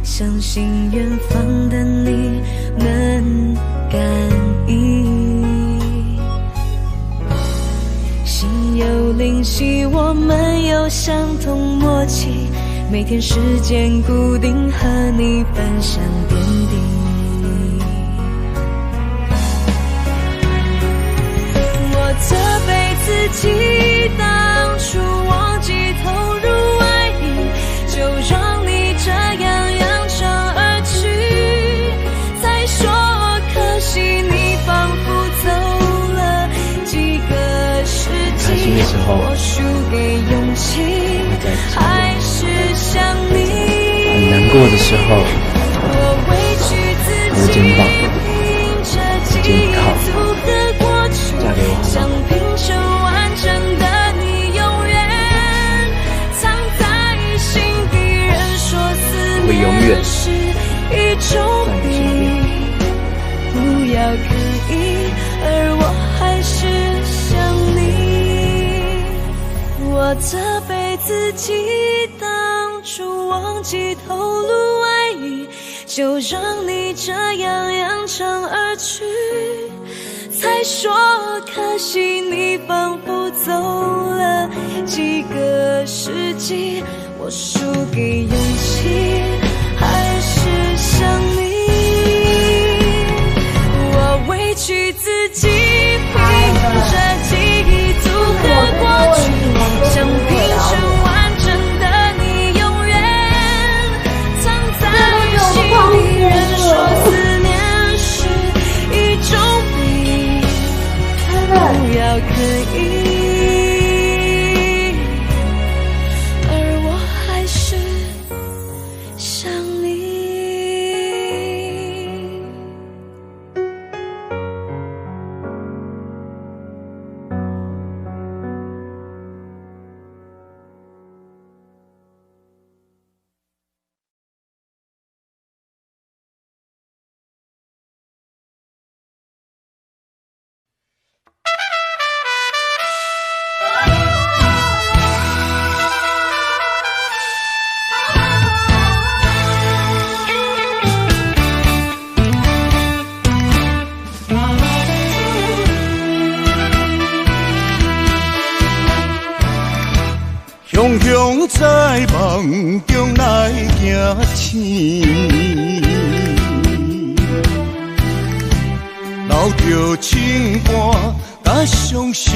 相信远方的你能感应，灵犀我们有相同默契，每天时间固定和你分享点滴。我责备自己当初忘记投入爱意，就让你这样扬长而去，才说可惜你仿佛走了几个世纪，我输给勇气，还是想你。很难过的时候，我委屈自己，凭着记忆组合过去，想拼成完整的你，永远藏在心底。人说思念是一种病，不要刻意，而我还是想你。我责备自己当初忘记透露爱意，就让你这样扬长而去，才说可惜你仿佛走了几个世纪，我输给勇气，还是想你。我委屈自己，凭着记忆组合过去，想拼成完整的你，永远藏在心里。人说思念是一种病，不要刻意，而我还是想你。雄雄在梦中来行醒，留着情歌甲伤心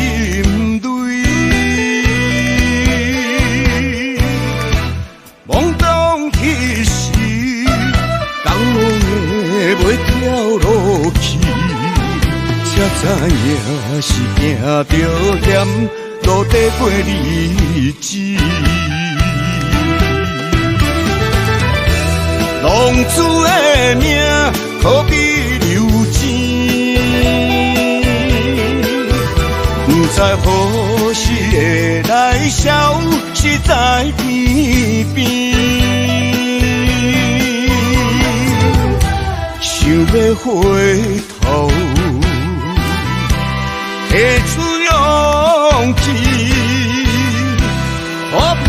泪，懵懂彼时，感动的袂跳落去，才知影是行着险。路底过日子，浪子的命可比流钱，不知何时会来消失在天边。想要回头，提出勇气，我破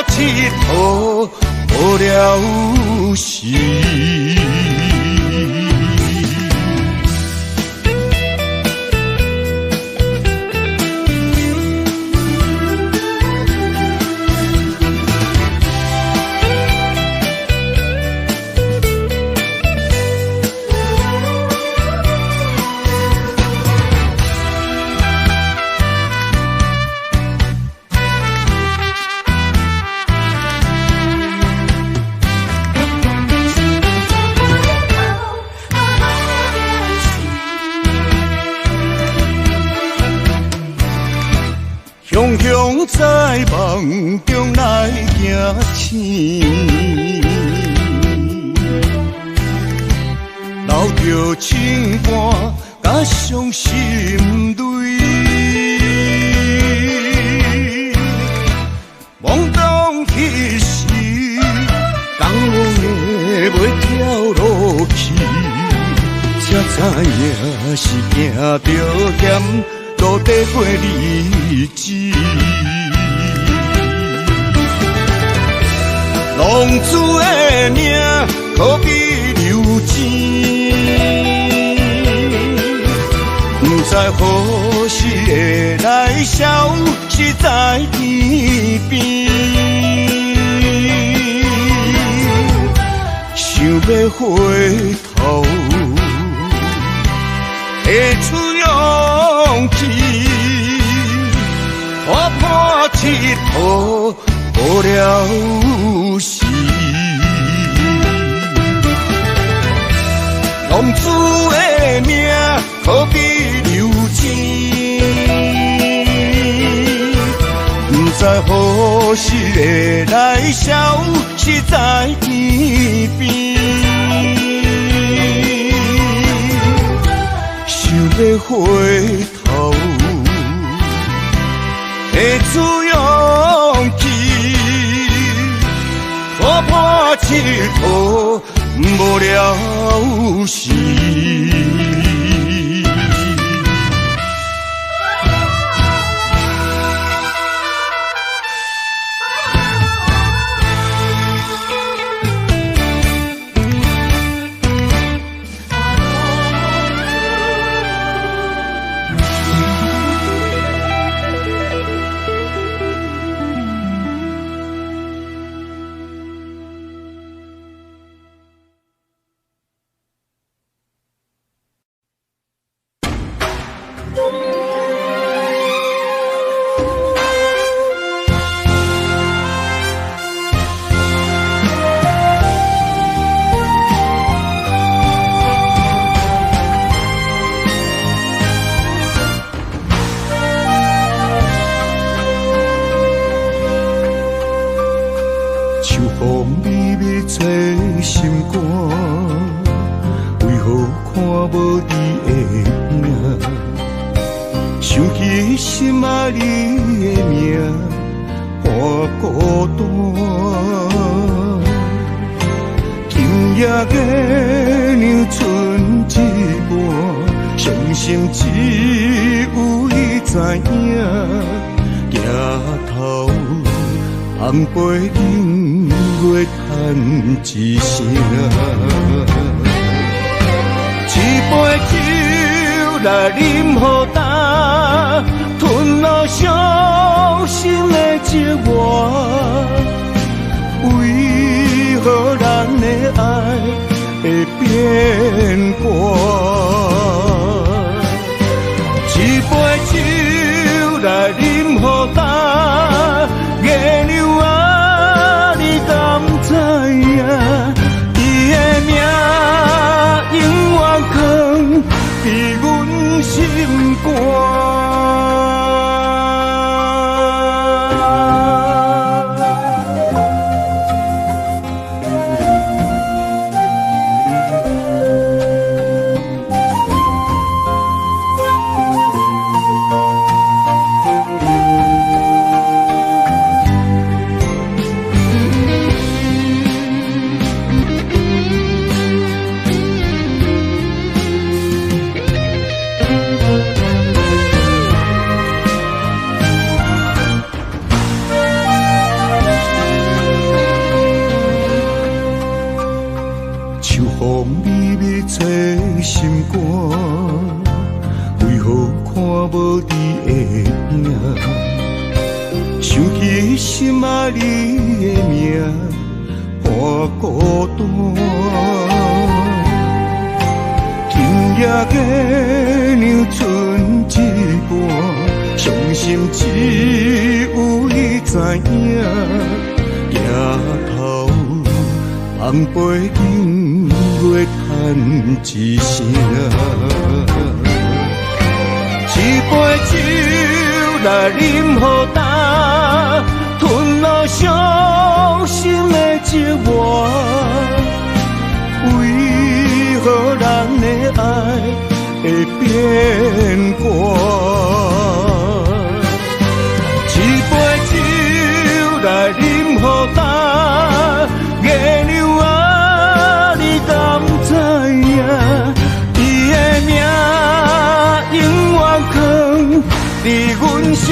铁土无了时。雄雄在梦中来行醒，留着情歌甲伤心泪，懵懂彼时，感动的袂跳落去，才知影是行着险。路底过日子，浪子的命可比流钱，不知何时会来消失是在天边，想要回头，会出勇气，我破铁土无了时。浪子的命可比流星，不知何时会来消失在天边。想要回头，会出勇气，我破铁土无了时。秋风微微吹心肝，为何看无你的影？想起心爱你的名，我孤单。今夜月亮剩一半，伤心只有你知影。行头红杯饮月叹一声，一杯酒来饮予干，吞了伤心的情话。为何咱的爱会变卦？一杯酒来饮予干，月亮啊，你敢知影？伊的名永远藏伫阮心肝。秋风微微吹心肝，为何看无你的影？想起心爱你的名，我孤单。今夜月亮剩一半，伤心只有你知影。行头红杯饮月叹一声，一杯酒来饮予干，吞了伤心的情话。为何咱的爱会变卦？一杯酒来饮予干，月亮啊，你敢知影？伊的名永远藏伫阮心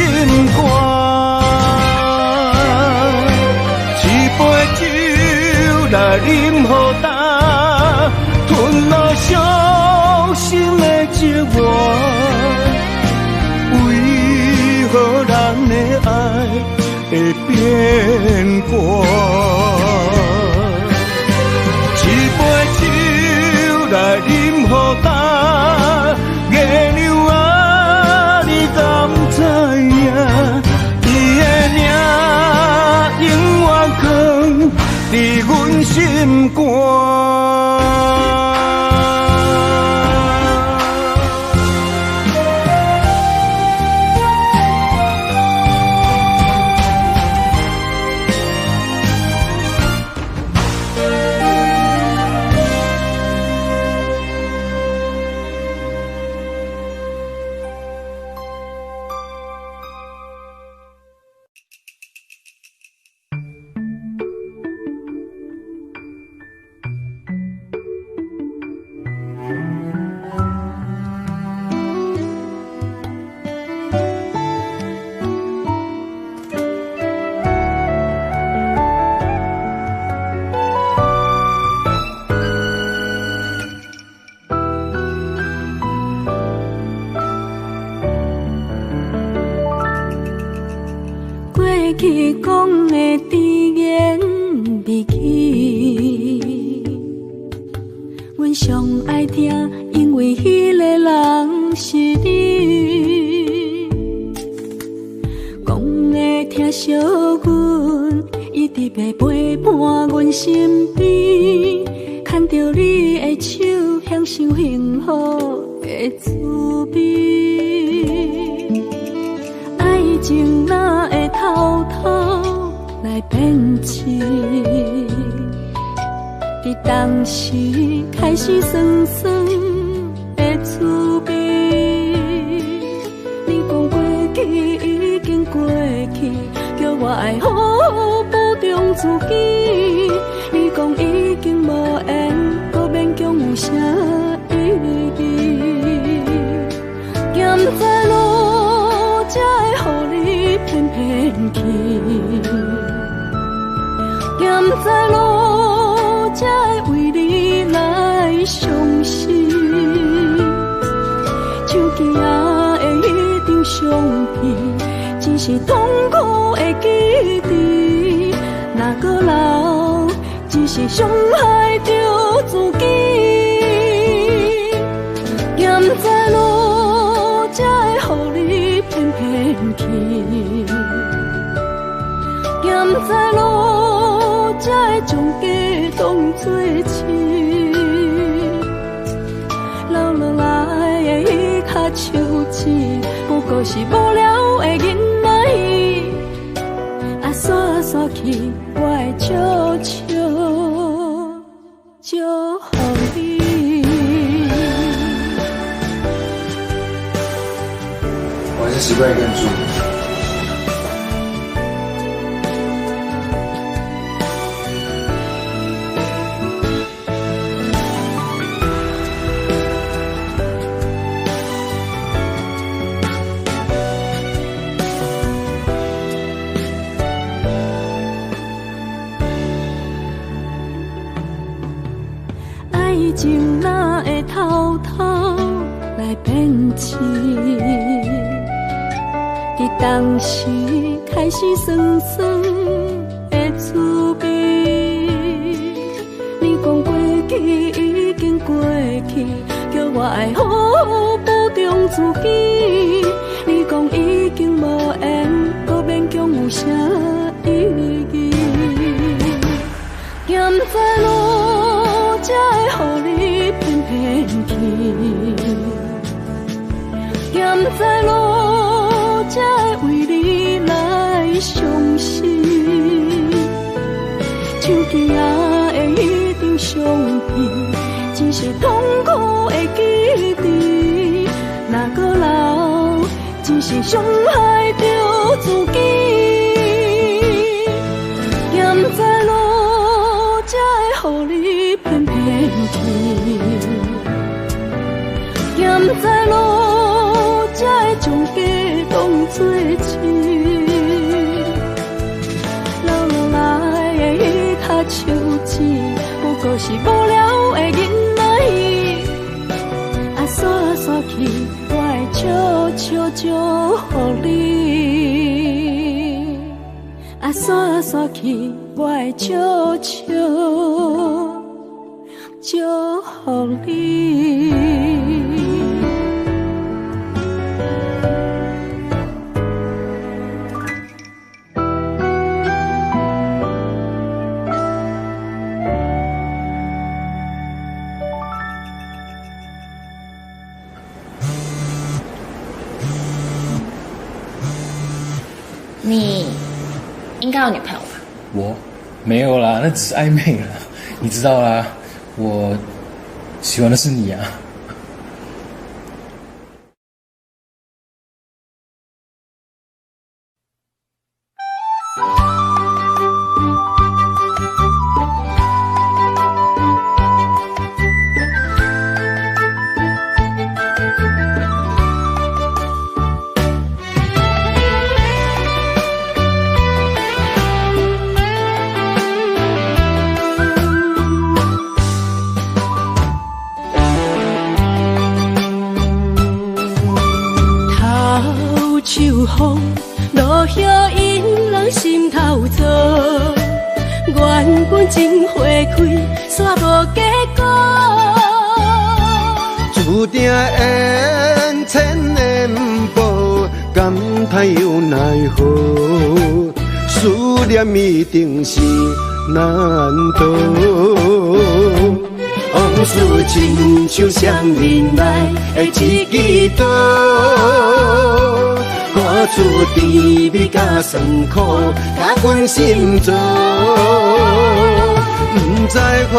肝。一杯酒来饮予干，吞了伤心的情话。为无人的爱会变卦。一杯酒来饮予干，月亮啊，你敢知影？伊的名永远藏伫阮心肝。去讲的甜言蜜语，阮上爱听，因为迄个人是你。讲的疼惜阮，一直要陪伴阮身边，牵着你的手，享受幸福的滋味。爱情哪会偷偷来骗痴？伫当时开始酸酸的滋味。你讲过去已经过去，叫我爱好好保重自己。你讲已经无缘，搁勉强有啥意义？咸在路才会予你偏偏去，咸在路才会为你来伤心。手机仔的迄张相片，只是痛苦的记忆。若搁留，只是伤害着自己。咸在路才会予你偏偏去，咸在路才会将家当作痴。流落来的迄颗手指，不过是无聊的囡仔戏。啊，煞煞去，我会笑笑祝福你。我还是习惯一个人住。爱情哪会偷偷来骗痴？伫当时开始酸酸的滋味。你讲过去已经过去，叫我爱好好保重自己。你讲已经无缘，搁勉强有啥意义？咸在路才会予你偏偏去，咸在路才会为你来伤心。手机仔的迄张相片，只是痛苦的记忆。若搁留，只是伤害着自己。咸在路才会予你偏偏去，咸在路才会将家当作痴。流落来的迄颗手指，不过是无聊的囡仔戏。啊，煞煞去，我会笑祝福你，啊散散去我会笑笑祝福你。你应该有女朋友吧？我没有啦，那只是暧昧啦，你知道啦，我喜欢的是你啊。秋风落叶引人心头躁，缘分真花开，煞无结果。注定缘千年报，感叹又奈何？思念一定是难渡。往事亲像双面来的一支刀，看出甜蜜甲酸苦，甲阮心中，不知何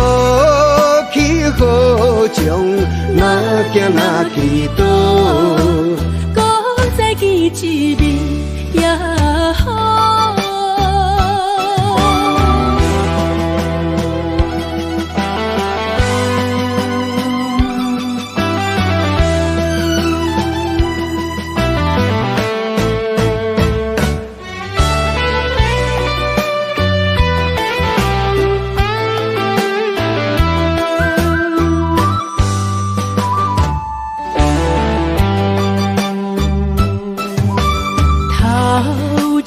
去何从，哪行哪去倒，搁再见一面也好。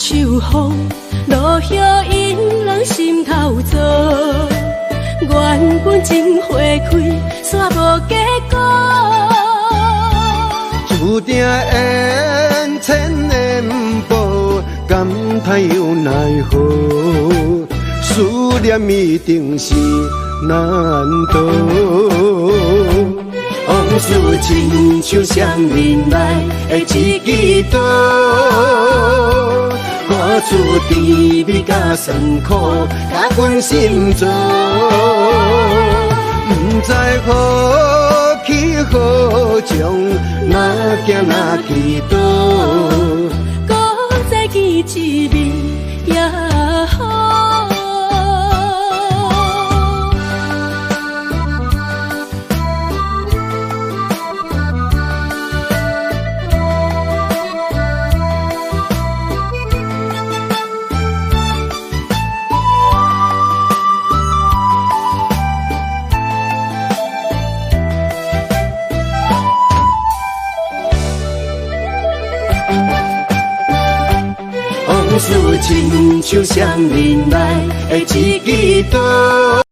秋风落叶引人心头躁，缘分真花开，煞无结果。注定缘千年报，感叹又奈何？思念一定是难渡。往事亲像双面来的一支刀，看出甜蜜甲酸苦，甲阮心中，不知何去何从，哪行哪去倒，搁再见一面也好。往事亲像双面来的一支刀。